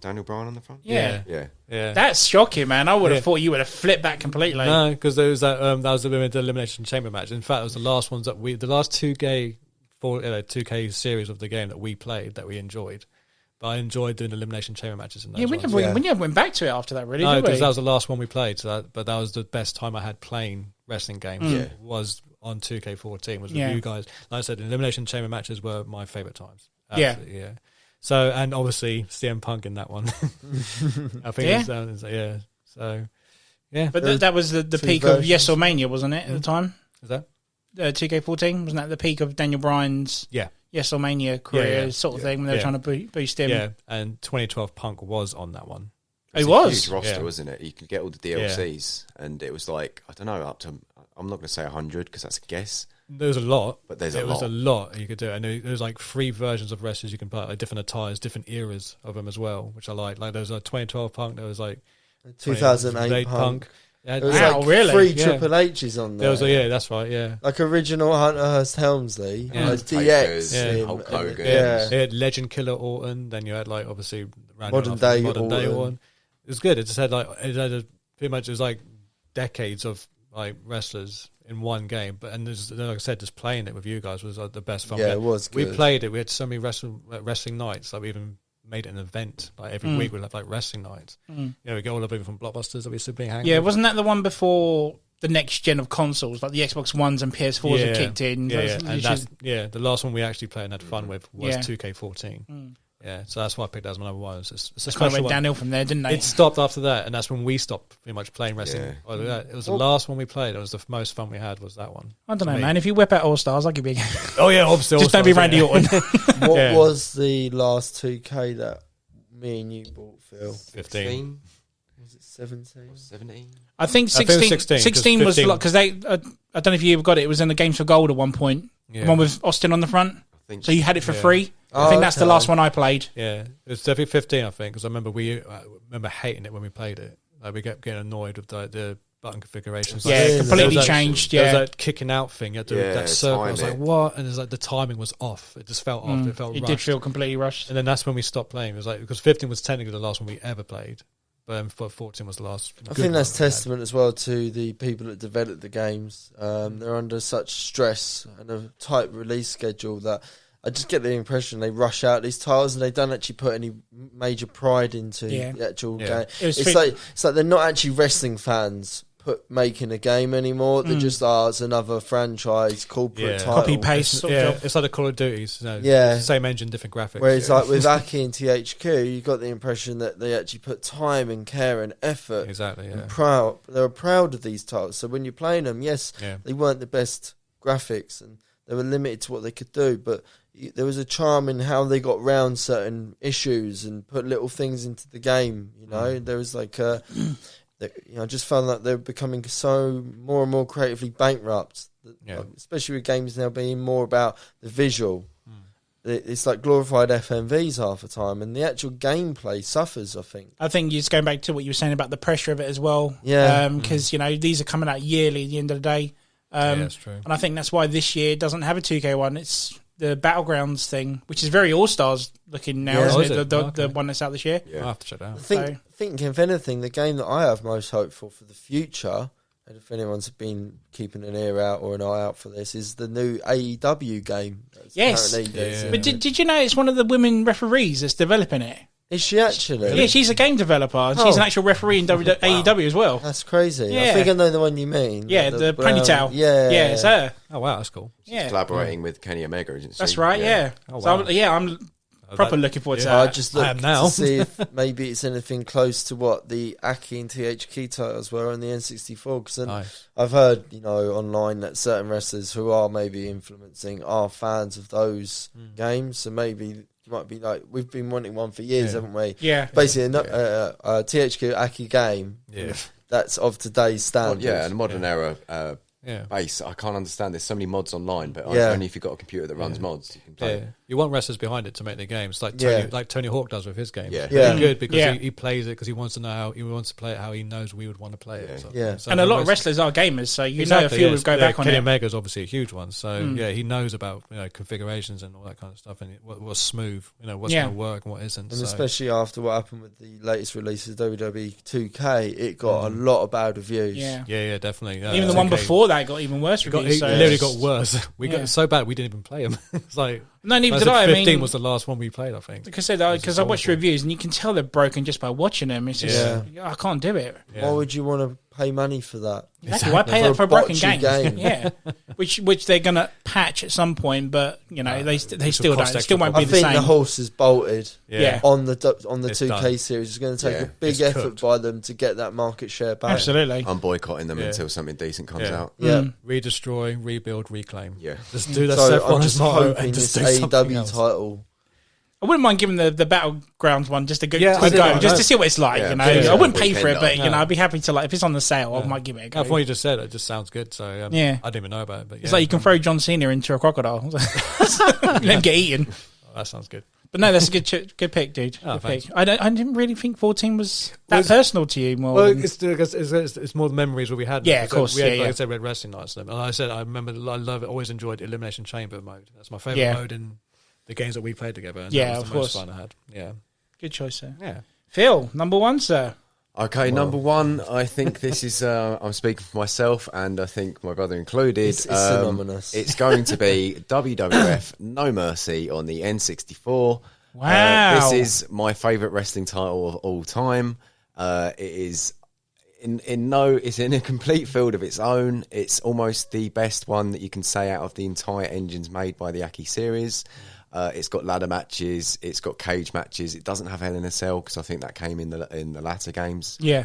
Daniel Bryan on the front? Yeah. Yeah. That's shocking, man. I would have thought you would have flipped that completely. No, because there was that was the Elimination Chamber match. In fact, it was the last ones that the last 2K series of the game that we played that we enjoyed. But I enjoyed doing Elimination Chamber matches in those. Yeah, we never went back to it after that, really. No, did we? because that was the last one we played. But that was the best time I had playing wrestling games. Mm. Was on 2K14. Was with you guys. Like I said, Elimination Chamber matches were my favourite times. Yeah. Absolutely, yeah. So, and obviously CM Punk in that one. I think it's So, yeah. But that was the peak of Yes or Mania, wasn't it, at the time? Is that 2K14? Wasn't that the peak of Daniel Bryan's Yes or Mania career sort of thing when they were trying to boost him? Yeah, and 2012 Punk was on that one. It was? A huge roster, wasn't it? You could get all the DLCs, and it was like, I don't know, up to, I'm not going to say 100 because that's a guess. There's a lot, but there was a lot you could do, and there's like 3 versions of wrestlers you can play, like different attires, different eras of them as well, which I like. Like there was a 2012 Punk, there was like 2008 Punk. Yeah, there was like 3 Triple H's on there. There was that's right, yeah. Like original Hunter Hearst Helmsley, DX, Hulk Hogan. Yeah. They had Legend Killer Orton, then you had like obviously Modern Day Orton. It was good. It just had pretty much it was like decades of like wrestlers in one game, but like I said, just playing it with you guys was the best fun. Yeah, it was good. We played it. We had so many wrestling nights. Like we even made it an event. Like every week we'd have like wrestling nights. You know, we get all the people from Blockbusters that we used to be hanging. Yeah, wasn't that the one before the next gen of consoles, like the Xbox Ones and PS4s had kicked in? The last one we actually played and had fun with was 2K14. Yeah, so that's why I picked that as my number 1. It's a kind of special went downhill from there, didn't they? It stopped after that, and that's when we stopped pretty much playing wrestling. Yeah. It was the last one we played. It was the most fun we had. Was that one? I don't know, man. If you whip out All Stars, I'll give you a game. Oh yeah, obviously. Just don't be Randy Orton. What was the last 2K that me and you bought, Phil? 15. Was it 17? 17. I think 16. 16 was like because they. I don't know if you ever got it. It was in the Games for Gold at one point. Yeah. The one with Austin on the front. So you had it for free. I think that's the last one I played. Yeah, it was definitely 15, I think, because I remember we remember hating it when we played it. Like we kept getting annoyed with the button configurations. Yeah, completely changed. There was that kicking out thing. You had to do that circle. I was like, what? And it was like the timing was off. It just felt off. It felt rushed. It did feel completely rushed. And then that's when we stopped playing. It was like because 15 was technically the last one we ever played. But 14 was the last. I think that's testament as well to the people that developed the games. They're under such stress and a tight release schedule that I just get the impression they rush out these titles and they don't actually put any major pride into the actual game. It's like they're not actually wrestling fans making a game anymore. They're just it's another franchise corporate title. Copy paste. It's like the Call of Duties. Same engine, different graphics. Whereas like with Aki and THQ, you got the impression that they actually put time and care and effort. Exactly. Yeah. And they were proud of these titles. So when you're playing them, they weren't the best graphics and they were limited to what they could do, but there was a charm in how they got round certain issues and put little things into the game. You know, there was like I just found that they're becoming so more and more creatively bankrupt. Especially with games now being more about the visual. It's like glorified FMVs half the time, and the actual gameplay suffers. I think just going back to what you were saying about the pressure of it as well. Because these are coming out yearly at the end of the day. That's true. And I think that's why this year doesn't have a 2K one. It's the Battlegrounds thing, which is very All-Stars looking now, isn't it? The one that's out this year. Yeah. I'll have to check that out. I think, if anything, the game that I have most hope for the future, and if anyone's been keeping an ear out or an eye out for this, is the new AEW game. Yes. But did you know it's one of the women referees that's developing it? Is she actually? Yeah, she's a game developer. And she's an actual referee in AEW as well. That's crazy. Yeah. I think I know the one you mean. Yeah, the ponytail. Yeah, it's her. Oh wow, that's cool. She's collaborating with Kenny Omega, isn't she? That's right. Yeah. Oh, wow. So I'm proper looking forward to that. I just look to see if maybe it's anything close to what the Aki and THQ titles were on the N64. Because I've heard, online that certain wrestlers who are maybe influencing are fans of those games. So maybe it might be like we've been wanting one for years, haven't we? Yeah. Basically, a THQ Aki game. Yeah. That's of today's standards. And modern era base. I can't understand. There's so many mods online, but only if you've got a computer that runs mods, you can play. Yeah. You want wrestlers behind it to make their games, like Tony Hawk does with his games. Yeah, good because he plays it because he wants to know how he wants to play it how he knows we would want to play it. So and a lot of wrestlers are gamers, so know a few would go back on Kenny it. Omega's obviously a huge one, so he knows about configurations and all that kind of stuff, and what's smooth, what's going to work and what isn't. And especially after what happened with the latest releases, WWE 2K, it got a lot of bad reviews. Yeah, definitely. Even the one before that got even worse reviews. It literally got worse. We got so bad we didn't even play them. It's like no, neither did I. 15 was the last one we played, I think. Because I watched reviews and you can tell they're broken just by watching them. It's just I can't do it. Why would you want to pay money for that? Exactly. Why pay that for a broken game? Yeah, which they're gonna patch at some point, but they still don't. It still won't be the same. I think the horse is bolted. Yeah. On the 2K series, it's going to take a big effort by them to get that market share back. Absolutely. I'm boycotting them until something decent comes out. Yeah. Redestroy, rebuild, reclaim. Yeah. Just do that. So I'm just hoping this AEW title. I wouldn't mind giving the Battlegrounds one just a good go, just to see what it's like. Yeah, I wouldn't pay for it, but I'd be happy to if it's on the sale, I might give it a go. From what you just said, it just sounds good. So I didn't even know about it. But it's like you can throw John Cena into a crocodile, let him get eaten. That sounds good. But no, that's a good pick, dude. Good pick. I didn't really think 14 was that personal to you. It's more the memories that we had. Yeah, of course. Like I said, we had wrestling nights. And I said I remember I love it. Always enjoyed Elimination Chamber mode. That's my favorite mode in the games that we played together. And that was the most fun I had. Yeah, good choice, sir. Yeah, Phil, number one, sir. Okay, number one. I think this is. I'm speaking for myself, and I think my brother included. It's synonymous. It's going to be WWF No Mercy on the N64. Wow, this is my favourite wrestling title of all time. It is it's in a complete field of its own. It's almost the best one that you can say out of the entire engines made by the Aki series. It's got ladder matches. It's got cage matches. It doesn't have Hell in a Cell because I think that came in the latter games. Yeah.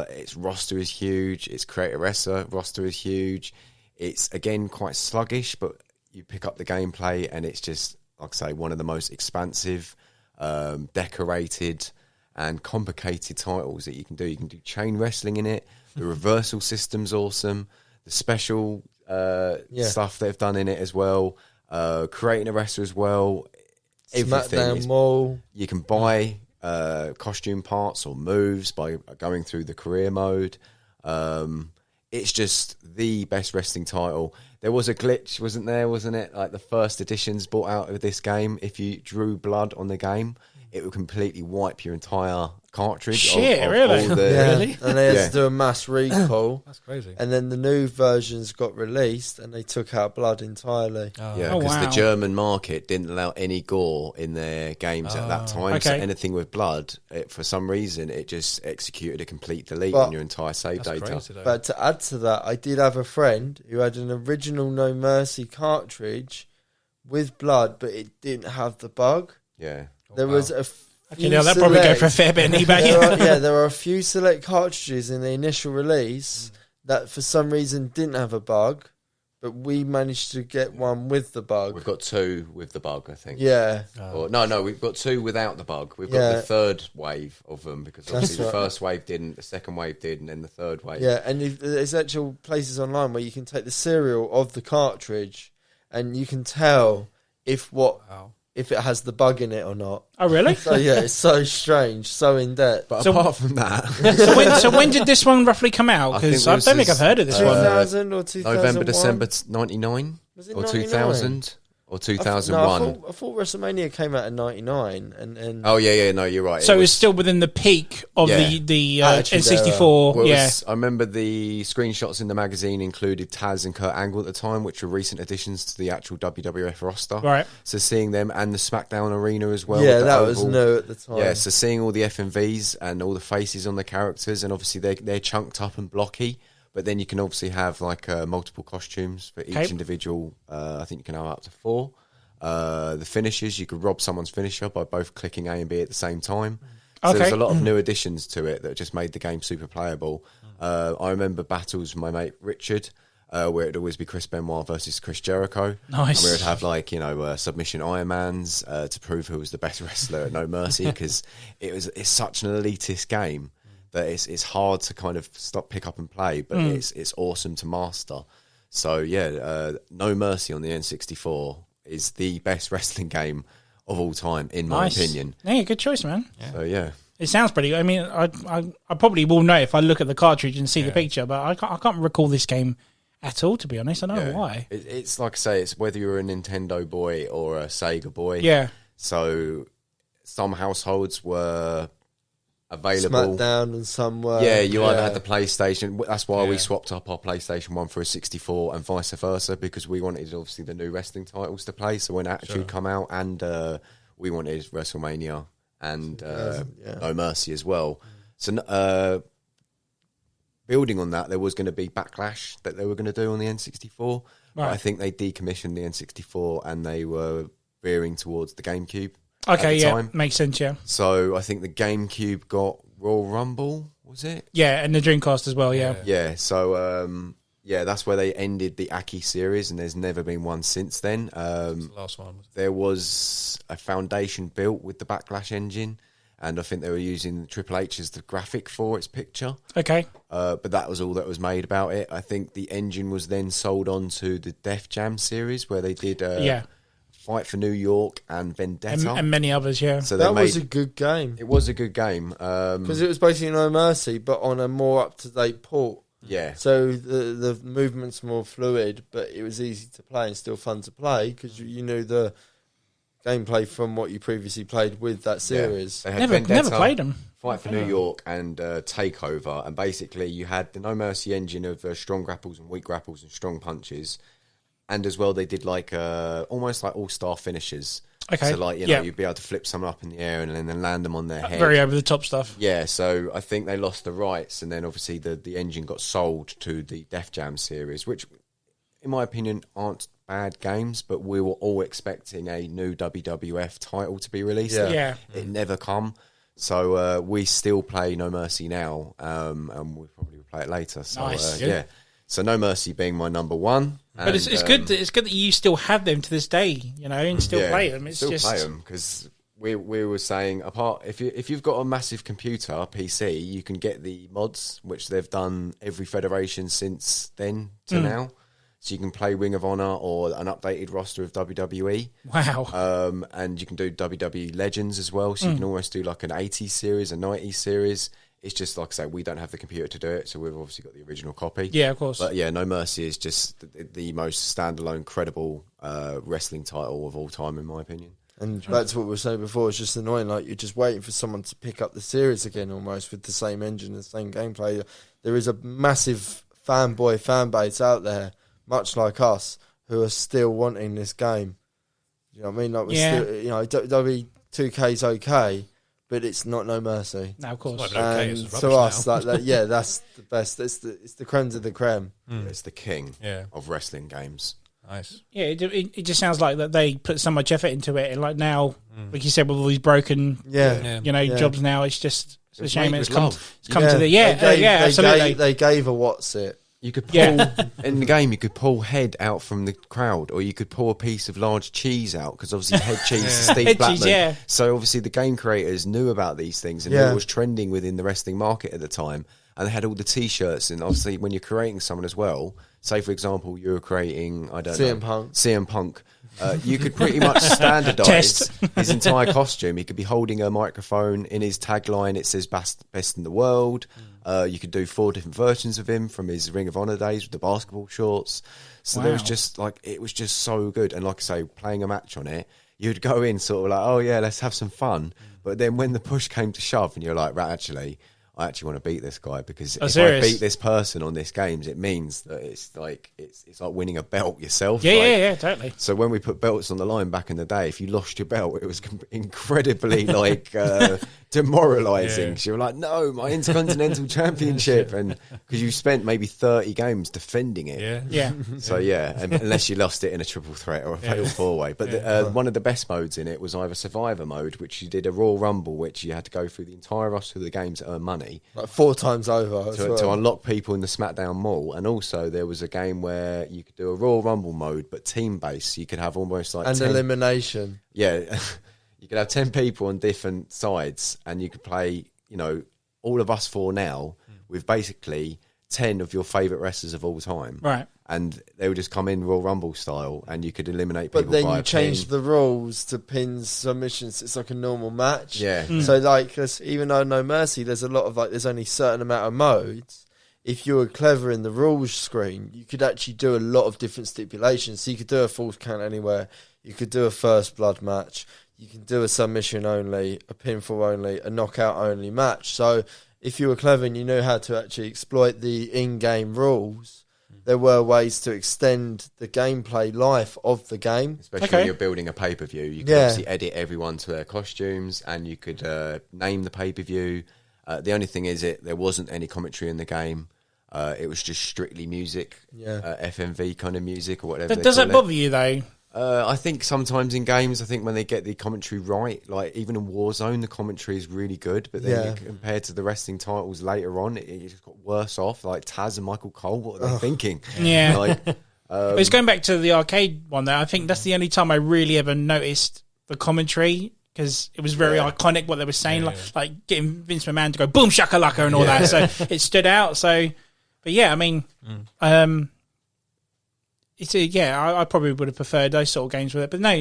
Its roster is huge. Its creator wrestler roster is huge. It's again quite sluggish, but you pick up the gameplay and it's just, like I say, one of the most expansive, decorated, and complicated titles that you can do. You can do chain wrestling in it. The reversal system's awesome. The special stuff they've done in it as well. Creating a wrestler as well. Everything. You can buy costume parts or moves by going through the career mode. It's just the best wrestling title. There was a glitch, wasn't it? Like the first editions brought out of this game, if you drew blood on the game, it would completely wipe your entire cartridge. Shit, really? Really? And they had to do a mass recall. That's crazy. And then the new versions got released and they took out blood entirely. Because the German market didn't allow any gore in their games at that time. So anything with blood, for some reason, it just executed a complete delete on your entire save data. Crazy, but to add to that, I did have a friend who had an original No Mercy cartridge with blood, but it didn't have the bug. Yeah. There was a that'd probably go for a fair bit on eBay. There are a few select cartridges in the initial release that for some reason didn't have a bug, but we managed to get one with the bug. We've got two with the bug, I think. Yeah. No, we've got two without the bug. We've got the third wave of them because obviously the first wave didn't, the second wave did, and then the third wave. Yeah, and there's actual places online where you can take the serial of the cartridge and you can tell if it has the bug in it or not. Oh, really? So, it's so strange, so in-depth. But apart from that... so when did this one roughly come out? Because I don't think I've heard of this one. 2000 or 2001? November, December 99? Was it or 99? 2000? Or 2001? I thought WrestleMania came out in 99. And oh, yeah, no, you're right. So it was still within the peak of the N64. Well, I remember the screenshots in the magazine included Taz and Kurt Angle at the time, which were recent additions to the actual WWF roster. Right. So seeing them and the SmackDown arena as well. Yeah, that was new at the time. Yeah, so seeing all the FMVs and all the faces on the characters, and obviously they're chunked up and blocky. But then you can obviously have like multiple costumes for each individual. I think you can have up to 4. The finishes, you could rob someone's finisher by both clicking A and B at the same time. So there's a lot of new additions to it that just made the game super playable. I remember battles with my mate Richard, where it'd always be Chris Benoit versus Chris Jericho. Nice. And we would have like, submission Ironmans to prove who was the best wrestler at No Mercy, because it's such an elitist game that it's hard to kind of pick up and play, but it's awesome to master. So No Mercy on the N64 is the best wrestling game of all time, in my opinion. Yeah, good choice, man. Yeah. So yeah, it sounds pretty good. I mean, I probably will know if I look at the cartridge and see the picture, but I can't recall this game at all, to be honest. I don't know why. It's like I say, it's whether you're a Nintendo boy or a Sega boy. Yeah. So some households were available. SmackDown and some were. Yeah, you either had the PlayStation. That's why we swapped up our PlayStation 1 for a 64 and vice versa, because we wanted, obviously, the new wrestling titles to play. So when Attitude come out, and we wanted WrestleMania and No Mercy as well. So building on that, there was going to be Backlash that they were going to do on the N64. Right. But I think they decommissioned the N64 and they were veering towards the GameCube. Okay, yeah, makes sense, yeah. So I think the GameCube got Royal Rumble, was it? Yeah, and the Dreamcast as well, yeah. Yeah, so that's where they ended the Aki series, and there's never been one since then. The last one. There was a foundation built with the Backlash engine, and I think they were using Triple H as the graphic for its picture. Okay. But that was all that was made about it. I think the engine was then sold on to the Def Jam series, where they did... Fight for New York and Vendetta. And many others, yeah. So that was a good game. It was a good game. Because it was basically No Mercy, but on a more up-to-date port. Yeah. So the movement's more fluid, but it was easy to play and still fun to play, because you knew the gameplay from what you previously played with that series. Yeah. Never played them. Fight for New York and Takeover. And basically you had the No Mercy engine of strong grapples and weak grapples and strong punches. And as well, they did like almost like all-star finishes. Okay. So like, you'd be able to flip someone up in the air and then land them on their head. Very over-the-top stuff. Yeah, so I think they lost the rights, and then obviously the engine got sold to the Def Jam series, which, in my opinion, aren't bad games, but we were all expecting a new WWF title to be released. Yeah. It never come. So we still play No Mercy now, and we'll probably play it later. So, nice. So No Mercy being my number one. But it's good. It's good that you still have them to this day, and still play them. It's still play them, because we were saying, apart if you've got a massive computer PC, you can get the mods, which they've done every federation since then to now. So you can play Ring of Honor or an updated roster of WWE. Wow. And you can do WWE Legends as well. So you can almost do like an 80s series, a 90s series. It's just, like I say, we don't have the computer to do it, so we've obviously got the original copy. Yeah, of course. But yeah, No Mercy is just the most standalone, credible wrestling title of all time, in my opinion. And that's what we were saying before. It's just annoying. Like, you're just waiting for someone to pick up the series again, almost with the same engine, the same gameplay. There is a massive fanboy fan base out there, much like us, who are still wanting this game. You know what I mean? Like, we're still, WWE 2K's okay, but it's not No Mercy. No, of course. And to us, that's the best. It's the creme de the creme. It's the king of wrestling games. Nice. Yeah, it just sounds like that they put so much effort into it, and like now, like you said, with all these broken, jobs now, it's just a shame it's come to the absolutely. They gave a what's it. You could pull in the game. You could pull head out from the crowd, or you could pull a piece of large cheese out, because obviously head cheese is Steve Blackman. Cheese, so obviously the game creators knew about these things and knew it was trending within the wrestling market at the time, and they had all the T-shirts. And obviously, when you're creating someone as well, say for example, you were creating CM Punk. You could pretty much standardise his entire costume. He could be holding a microphone. In his tagline, it says best in the world. You could do 4 different versions of him from his Ring of Honor days with the basketball shorts. So there was just it was just so good. And like I say, playing a match on it, you'd go in sort of like, oh yeah, let's have some fun. But then when the push came to shove, and you're like, right, I actually want to beat this guy, because if I beat this person on this games, it means that it's like winning a belt yourself. Yeah, totally. So when we put belts on the line back in the day, if you lost your belt, it was incredibly demoralising. Yeah. So you're like, no, my Intercontinental Championship, and because you spent maybe 30 games defending it. Yeah. So unless you lost it in a triple threat or a fatal 4-way. But one of the best modes in it was either Survivor mode, which you did a Royal Rumble, which you had to go through the entire roster of the games to earn money. Like 4 times over to unlock people in the SmackDown Mall. And also there was a game where you could do a Royal Rumble mode, but team based. You could have almost like 10 elimination. Yeah. You could have 10 people on different sides, and you could play, all of us 4 now with basically 10 of your favourite wrestlers of all time. Right. and they would just come in Royal Rumble style, and you could eliminate people. But then by you a change pin. the rules to pins, submissions. It's like a normal match. Yeah. So like, 'cause even though No Mercy, there's a lot of like, there's only a certain amount of modes. If you were clever in the rules screen, you could actually do a lot of different stipulations. So you could do a false count anywhere. You could do a first blood match. You can do a submission only, a pinfall only, a knockout only match. So if you were clever and you knew how to actually exploit the in-game rules, there were ways to extend the gameplay life of the game. Especially when you're building a pay-per-view. You could obviously edit everyone to their costumes, and you could name the pay-per-view. The only thing is there wasn't any commentary in the game. It was just strictly music, FMV kind of music or whatever. Does that bother you, though? I think sometimes in games, I think when they get the commentary right, like even in Warzone, the commentary is really good. But then compared to the wrestling titles later on, it just got worse off. Like Taz and Michael Cole, what are they thinking? Yeah. Like, it's going back to the arcade one there. I think that's the only time I really ever noticed the commentary, because it was very iconic what they were saying, like getting Vince McMahon to go boom shakalaka and all that. So it stood out. So, but yeah, I mean, I probably would have preferred those sort of games with it, but no,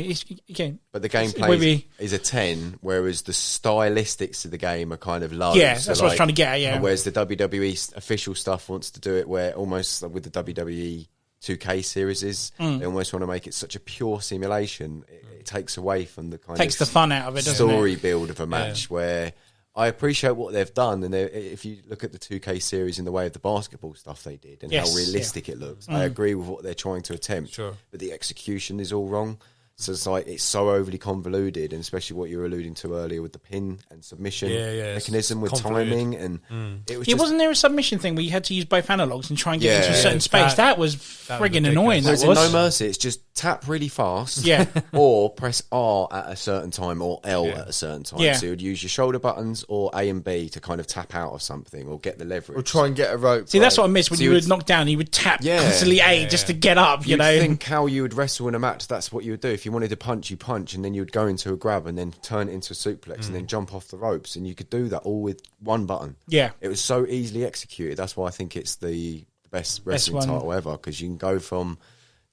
but the gameplay is a 10, whereas the stylistics of the game are kind of low. Yeah, that's what I was trying to get at. Yeah, whereas the WWE official stuff wants to do it where almost like with the WWE 2K series they almost want to make it such a pure simulation. It takes away from the kind takes the fun out of it, doesn't story it? build of a match where. I appreciate what they've done, and if you look at the 2K series in the way of the basketball stuff they did and how realistic it looks, I agree with what they're trying to attempt. Sure. But the execution is all wrong. So it's like it's so overly convoluted, and especially what you were alluding to earlier with the pin and submission mechanism with timing, and it was. Wasn't there a submission thing where you had to use both analogs and try and get into a certain space? That was friggin' annoying. That was No Mercy. It's just tap really fast, or press R at a certain time or L at a certain time. So you would use your shoulder buttons or A and B to kind of tap out of something or get the leverage, or try and get a rope. See, that's what I missed when you would knock down. You would tap constantly A just to get up. You know, think how you would wrestle in a match. That's what you would do. If you wanted to punch, you punch, and then you would go into a grab and then turn it into a suplex and then jump off the ropes, and you could do that all with one button. Yeah, it was so easily executed. That's why I think it's the best wrestling title ever, because you can go from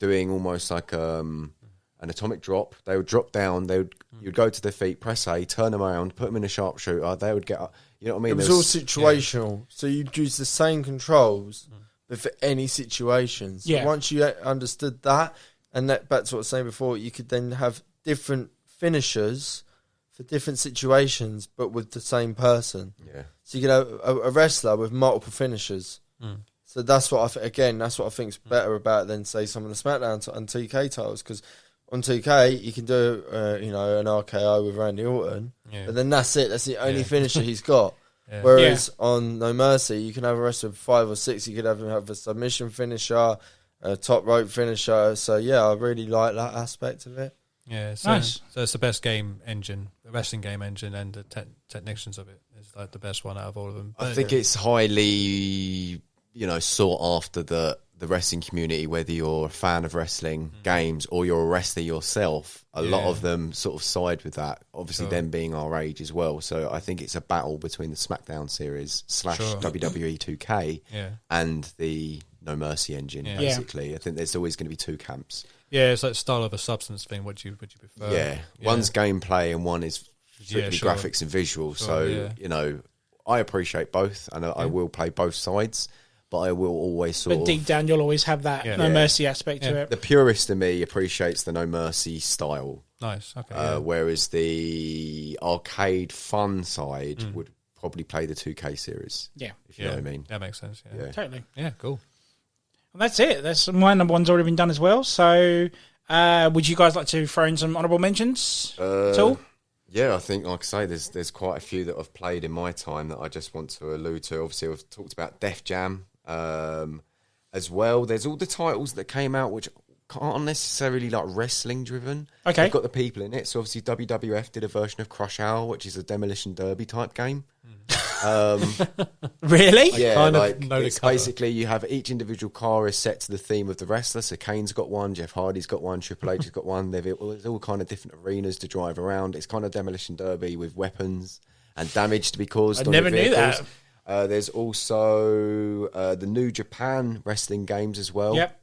doing almost like an atomic drop. They would drop down. You'd go to their feet, press A, turn them around, put them in a sharpshooter. They would get up. You know what I mean? It was all situational. So you'd use the same controls, but for any situations. So once you understood that. And that, back to what I was saying before, you could then have different finishers for different situations, but with the same person. Yeah. So you could have a wrestler with multiple finishers. So that's what that's what I think is better about than say some of the SmackDown and 2K titles, because on 2K you can do an RKO with Randy Orton, but then that's it. That's the only finisher he's got. Whereas on No Mercy, you can have a wrestler with 5 or 6. You could have a submission finisher, a top rope finisher. So I really like that aspect of it. Yeah, so, nice. So it's the best game engine, the wrestling game engine, and the technicians of it is like the best one out of all of them. I think it's highly, sought after the wrestling community, whether you're a fan of wrestling games or you're a wrestler yourself. A lot of them sort of side with that. Obviously, them being our age as well. So I think it's a battle between the SmackDown series / WWE 2K and the No Mercy engine, basically. I think there's always going to be two camps. Yeah, it's like style of a substance thing. Would you prefer? Yeah, one's gameplay and one is strictly graphics and visuals. So, I appreciate both, and I will play both sides, but I will always sort of... But deep down, you'll always have that No Mercy aspect to it. The purist in me appreciates the No Mercy style. Nice, okay. Whereas the arcade fun side would probably play the 2K series. Yeah. If you know what I mean. That makes sense, yeah. Totally. Yeah, cool. Well, that's it. That's my number one's already been done as well. So, would you guys like to throw in some honourable mentions at all? Yeah, I think, like I say, there's quite a few that I've played in my time that I just want to allude to. Obviously, I've talked about Def Jam as well. There's all the titles that came out which aren't necessarily like wrestling driven. Okay. They've got the people in it. So obviously WWF did a version of Crush Hour, which is a demolition derby type game. Really? Yeah, kind of it's basically you have each individual car is set to the theme of the wrestler. So Kane's got one, Jeff Hardy's got one, Triple H has got one. There's all kind of different arenas to drive around. It's kind of demolition derby with weapons and damage to be caused. I never knew that. There's also the New Japan wrestling games as well. Yep.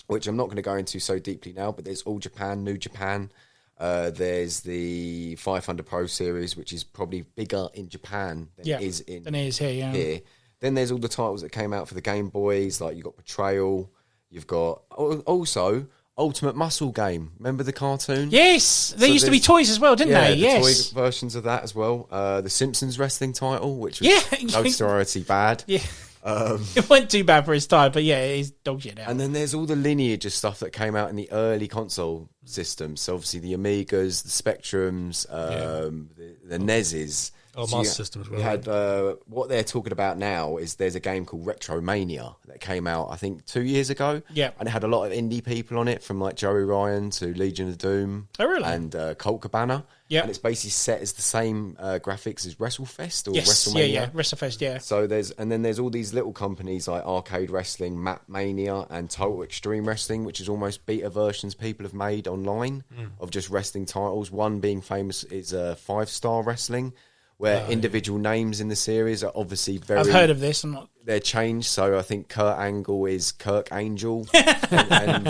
which I'm not going to go into so deeply now, but there's All Japan, New Japan. There's the 500 Pro Series, which is probably bigger in Japan than it is here. Then there's all the titles that came out for the Game Boys, like you've got Betrayal, you've got also Ultimate Muscle Game. Remember the cartoon? Yes, there used to be toys as well, didn't they? Yes, toy versions of that as well. The Simpsons wrestling title, which was notoriety bad. Yeah. It wasn't too bad for its time, but yeah, it is dog shit now. And then there's all the lineage of stuff that came out in the early console systems. So obviously the Amigas, the Spectrums, the NESes. Oh, Master System as well. You had what they're talking about now is there's a game called Retromania that came out I think 2 years ago. Yeah, and it had a lot of indie people on it, from like Joey Ryan to Legion of Doom. Oh, really? And Colt Cabana. Yeah, and it's basically set as the same graphics as WrestleFest or WrestleMania. Yeah, WrestleFest. Yeah. So there's all these little companies like Arcade Wrestling, Map Mania, and Total Extreme Wrestling, which is almost beta versions people have made online of just wrestling titles. One being famous is 5-Star Wrestling, where individual names in the series are obviously very... I've heard of this. They're changed, so I think Kurt Angle is Kirk Angel, and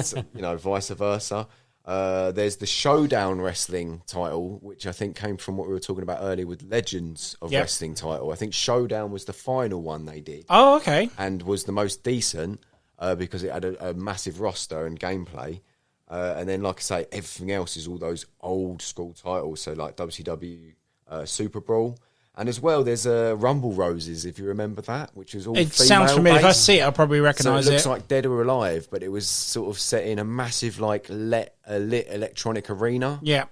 vice versa. There's the Showdown Wrestling title, which I think came from what we were talking about earlier with Legends of Wrestling title. I think Showdown was the final one they did. Oh, okay. And was the most decent because it had a massive roster and gameplay. And then, like I say, everything else is all those old school titles, so like WCW... Super Brawl, and as well there's Rumble Roses, if you remember that, which is all it sounds familiar. Based. If I see it, I'll probably recognise it. Looks like Dead or Alive, but it was sort of set in a massive like lit electronic arena. Yeah,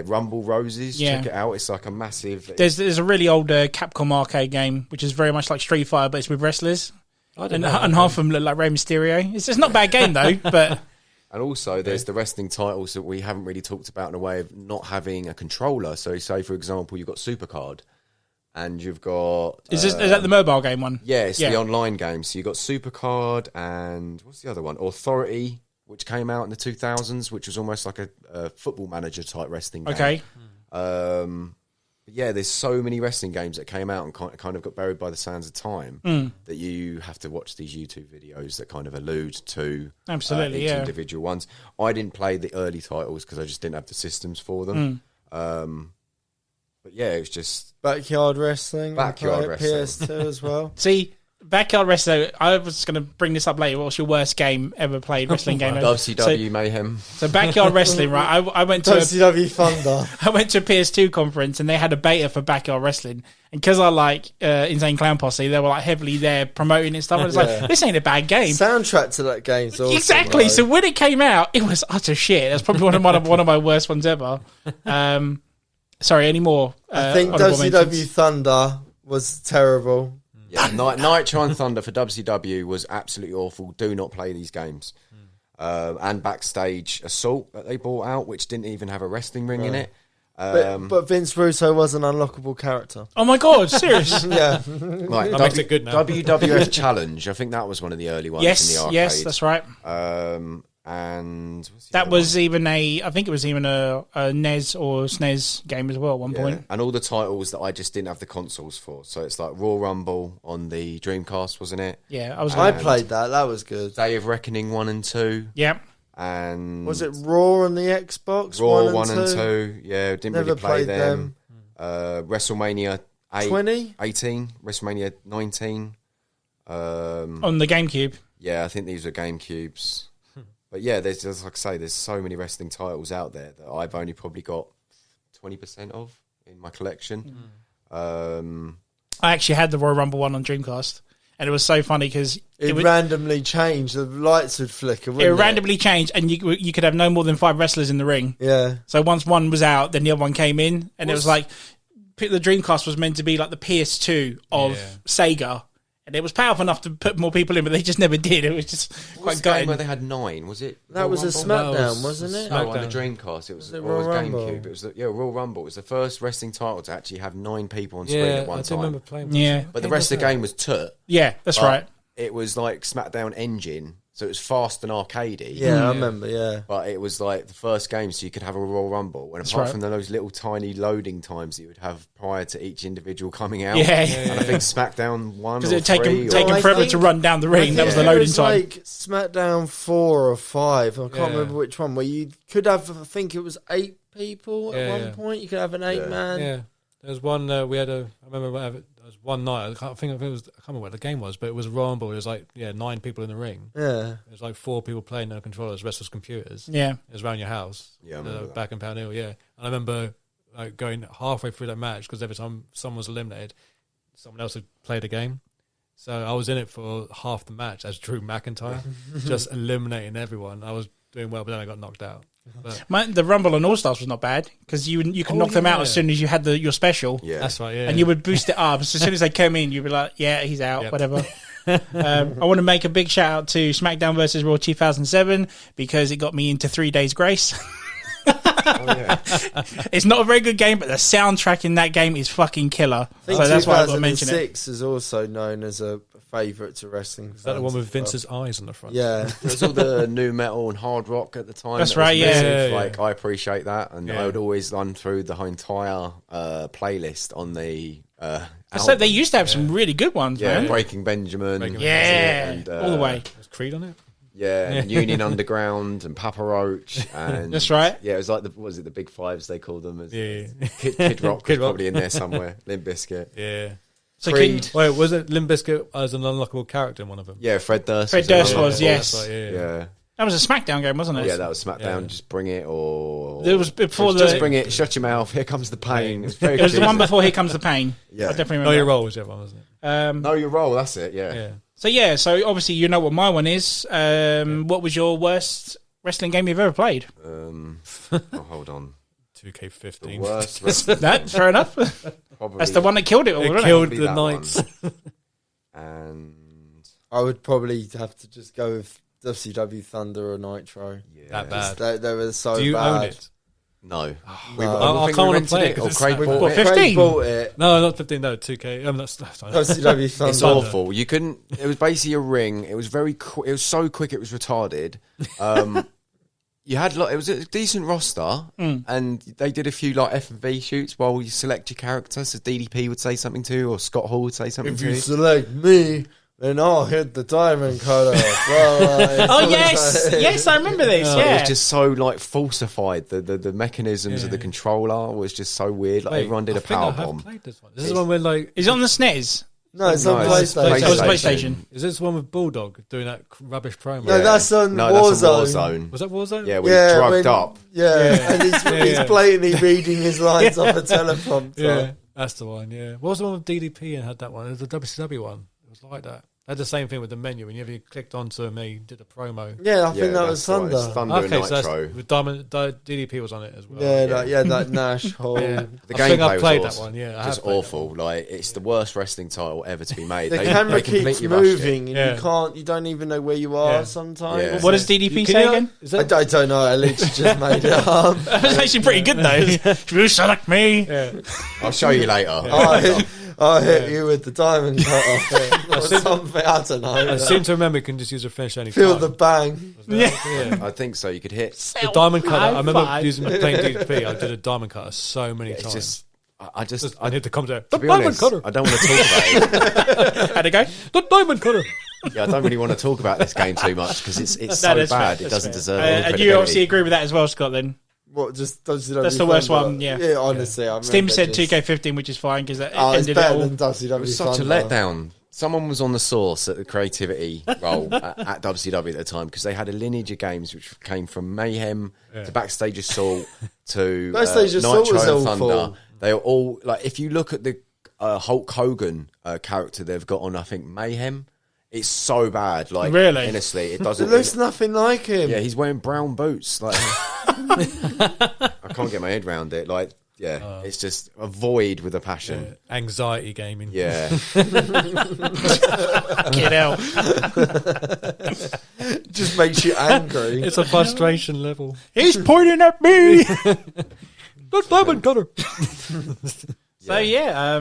Rumble Roses. Check it out. It's like a massive. There's a really old Capcom arcade game which is very much like Street Fighter, but it's with wrestlers, and half of them look like Rey Mysterio. It's not a bad game though, but. And also, there's the wrestling titles that we haven't really talked about in a way of not having a controller. So, say, for example, you've got Supercard, and you've got... Is that the mobile game one? Yeah, it's the online game. So, you've got Supercard and... What's the other one? Authority, which came out in the 2000s, which was almost like a football manager type wrestling game. Okay. But yeah, there's so many wrestling games that came out and kind of got buried by the sands of time that you have to watch these YouTube videos that kind of allude to each individual ones. I didn't play the early titles because I just didn't have the systems for them. But yeah, it was just... Backyard Wrestling. PS2 as well. See... Backyard Wrestling, I was going to bring this up later. What's your worst game ever played, wrestling game? WCW Mayhem. So Backyard Wrestling, right? I went to WCW Thunder. I went to a PS2 conference and they had a beta for Backyard Wrestling. And because I like Insane Clown Posse, they were like heavily there promoting and stuff. And it's like, this ain't a bad game. Soundtrack to that game's awesome. Exactly. Though. So when it came out, it was utter shit. That's probably one of my worst ones ever. Sorry, any more? I think WCW Thunder was terrible. Yeah, Nitro and Thunder for WCW was absolutely awful. Do not play these games. And Backstage Assault that they brought out, which didn't even have a wrestling ring in it. But Vince Russo was an unlockable character. Oh my God, serious? Yeah. Right, that makes it good now. WWF Challenge, I think that was one of the early ones in the arcade. Yes, that's right. And that was even I think it was even a NES or SNES game as well at one point. And all the titles that I just didn't have the consoles for. So it's like Royal Rumble on the Dreamcast, wasn't it? Yeah, I played that. That was good. Day of Reckoning 1 and 2. Yeah. And was it Raw on the Xbox? Raw 1 and 2. Yeah, didn't Never really play played them. WrestleMania 20? 18, WrestleMania 19. On the GameCube. Yeah, I think these were GameCubes. But yeah, there's just, like I say, there's so many wrestling titles out there that I've only probably got 20% of in my collection. I actually had the Royal Rumble one on Dreamcast, and it was so funny because it randomly changed. The lights would flicker. Wouldn't it randomly changed, and you could have no more than 5 wrestlers in the ring. Yeah. So once one was out, then the other one came in, and it was like the Dreamcast was meant to be like the PS2 of Sega. And it was powerful enough to put more people in, but they just never did. It was just quite gutting. Where they had 9, was it? That was a SmackDown, wasn't it? No, on the Dreamcast. It was Royal Rumble. GameCube. It was Royal Rumble. It was the first wrestling title to actually have 9 people on screen at one time. Remember playing. Yeah, but the rest of the game was tut. Yeah, that's right. It was like SmackDown Engine, So it was fast and arcadey. Yeah, I remember, yeah. But it was like the first game, so you could have a Royal Rumble. And apart from those little tiny loading times that you would have prior to each individual coming out. Yeah. And I think SmackDown 1 because or it take 3. him forever to run down the ring. That was the It loading was time. like SmackDown 4 or 5. I can't remember which one. Where you could have, I think it was 8 people at one point. You could have an 8-man. Yeah. There was one, we had I remember there was one night, I can't remember what the game was, but it was a Royal Rumble. It was like, 9 people in the ring. Yeah. It was like 4 people playing no controllers, rest was computers. Yeah. It was around your house. Yeah, I remember that. Back in Pound Hill, yeah. And I remember like going halfway through that match, because every time someone was eliminated, someone else had played a game. So I was in it for half the match as Drew McIntyre, just eliminating everyone. I was doing well, but then I got knocked out. But The Rumble and All Stars was not bad because you could knock them out as soon as you had your special. Yeah. that's right, yeah. And you would boost it up. So as soon as they came in, you'd be like, yeah, he's out, whatever. I want to make a big shout out to SmackDown vs. Raw 2007 because it got me into 3 Days Grace. It's not a very good game, but the soundtrack in that game is fucking killer. So that's why I got to mention it. 2006 is also known as a favourite to wrestling. Is that the one with Vince's eyes on the front? Yeah. There was all the new metal and hard rock at the time. That's that was right, yeah. massive. Yeah. Like, I appreciate that. And Yeah. I would always run through the entire playlist on the So they used to have some really good ones, yeah, man. Breaking Benjamin. Yeah, and, all the way. Was Creed on it? Yeah, and Union Underground and Papa Roach. And That's right. Yeah, it was like, the Big Fives they called them. As, Yeah. Kid Rock Kid was Rock. probably in there somewhere. Limp Bizkit. Yeah. So Creed. Wait, was it Limp Bizkit as an unlockable character in one of them? Yeah, Fred Durst. Fred Durst another was, one. yes. That's right, yeah. Yeah. That was a SmackDown game, wasn't it? Yeah, that was SmackDown. Yeah. Just bring it, or It was before just bring it. Shut your mouth. Here comes the pain. It's very It was the one cheesy. before Here Comes the Pain. Yeah. I definitely Know remember. Your Role was the other one, wasn't it? Know your role. That's it. Yeah. Yeah. So obviously you know what my one is. What was your worst wrestling game you've ever played? Hold on. 2K15. The worst. That fair enough. Probably, That's the one that killed it all, It wasn't killed Probably the that Knights. one. And I would probably have to just go with WCW Thunder or Nitro. yeah, That bad. They were so Do you bad. own it? no. No. I think can't we wanna play rented it 'cause Or it's Craig like- bought What, it. 15? Craig bought it. No, not 15. No, 2K. That's WCW Thunder. It's awful. You couldn't. It was basically a ring. It was very. It was so quick. It was retarded. You had it was a decent roster, and they did a few like F&V shoots while you select your character. So DDP would say something to you, or Scott Hall would say something If to you you. select me, then I'll hit the diamond cutter. Oh yes, I remember this. It Yeah, was just so like falsified. The mechanisms of the controller was just so weird. Like everyone did a power bomb. Played this one. This is the one where like is it on the SNES? No, it's on No, it's PlayStation. That was PlayStation. is this the one with Bulldog doing that rubbish promo? No, that's on No, that's on Warzone. Was that Warzone? Yeah, we're drugged up. Yeah, and he's blatantly reading his lines off a teleprompter. Yeah, that's the one. Yeah, what was the one with DDP and had that one? It was the WCW one. It was like that. They had the same thing with the menu. Whenever you clicked onto him, he did a promo. Yeah, I think that was that's right. Thunder. It's Thunder Okay, and so that's Nitro. with Diamond. DDP was on it as well. Yeah, that Nash whole. Yeah. The I think gameplay I played was that one. Yeah, I just have played awful. Like it's the worst wrestling title ever to be made. The They camera keeps completely rushed it. moving, and you don't even know where you are Yeah. sometimes. Yeah. What does DDP Can say you- again? Is I that, don't know. I literally just made it up. That was actually pretty good though. You select me. yeah. I'll show you later. I hit you with the diamond cutter. Or something. I don't know. I seem to remember you can just use a finish any Feel time. the bang. Yeah. I think so. You could hit. The diamond cutter. I remember High playing DDP. I did a diamond cutter so many It's times. just. I just. I hit the commentator. The To be diamond honest, cutter. I don't want to talk about it. How'd it go? The diamond cutter. Yeah, I don't really want to talk about this game too much because it's That so is fair, bad. It that's doesn't fair. deserve any And you credibility. obviously agree with that as well, Scott. Then What? Just WCW That's the worst Thunder? one, yeah. Yeah, honestly, I Steam remember said just- 2K15, which is fine because it Oh, it's ended it better all. than WCW. It was such a Thunder. letdown. Someone was on the source at the creativity role at WCW at the time because they had a lineage of games which came from Mayhem to Backstage Assault to Backstage Assault Nitro was and awful. Thunder. They were all like, if you look at the Hulk Hogan character they've got on, I think Mayhem, it's so bad. Like, Really? honestly, it It doesn't. looks nothing like him. Yeah, he's wearing brown boots. Like, I can't get my head around it. Like, yeah, it's just a void with a passion. Anxiety gaming. Yeah. Get out. Just makes you angry. It's a frustration level. He's pointing at me. The diamond cutter. So yeah.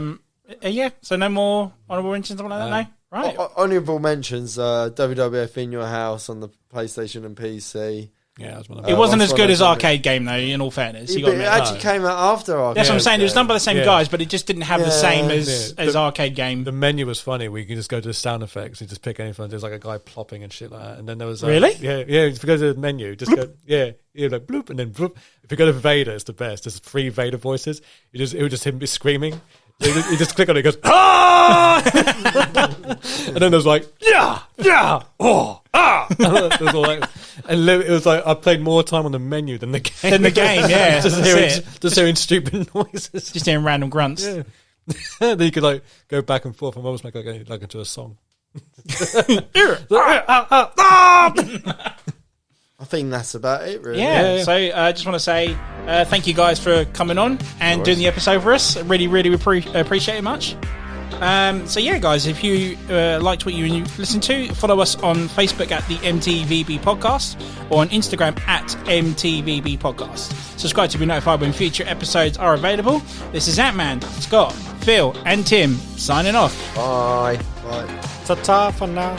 So no more honorable mentions, something like that. No. Right. Honourable mentions: WWF In Your House on the PlayStation and PC. Yeah, that was one of It wasn't as good as Arcade Game, though, in all fairness. It actually came out after Arcade. That's what I'm saying. It was done by the same guys, but it just didn't have the same as Arcade Game. The menu was funny. We can just go to the sound effects and just pick anything. There's like a guy plopping and shit like that. And then there was... Really? Yeah. If you go to the menu, just go... Yeah, like bloop, and then bloop. If you go to Vader, it's the best. There's 3 Vader voices. It was just him screaming. You just click on it, it goes, ah! And then there's like, yeah, oh, ah! It was all like, and it was like, I played more time on the menu than the game. Yeah. just hearing stupid noises. Just hearing random grunts. Yeah. Then you could like go back and forth and almost make like into a song. I think that's about it, really. Yeah. So I just want to say thank you guys for coming on and doing the episode for us. Really, really appreciate it much. So yeah, guys, if you liked what you listened to, follow us on Facebook at the M.T.V.B podcast or on Instagram at M.T.V.B podcast. Subscribe to be notified when future episodes are available. This is Ant-Man, Scott, Phil and Tim signing off. Bye. Ta-ta for now.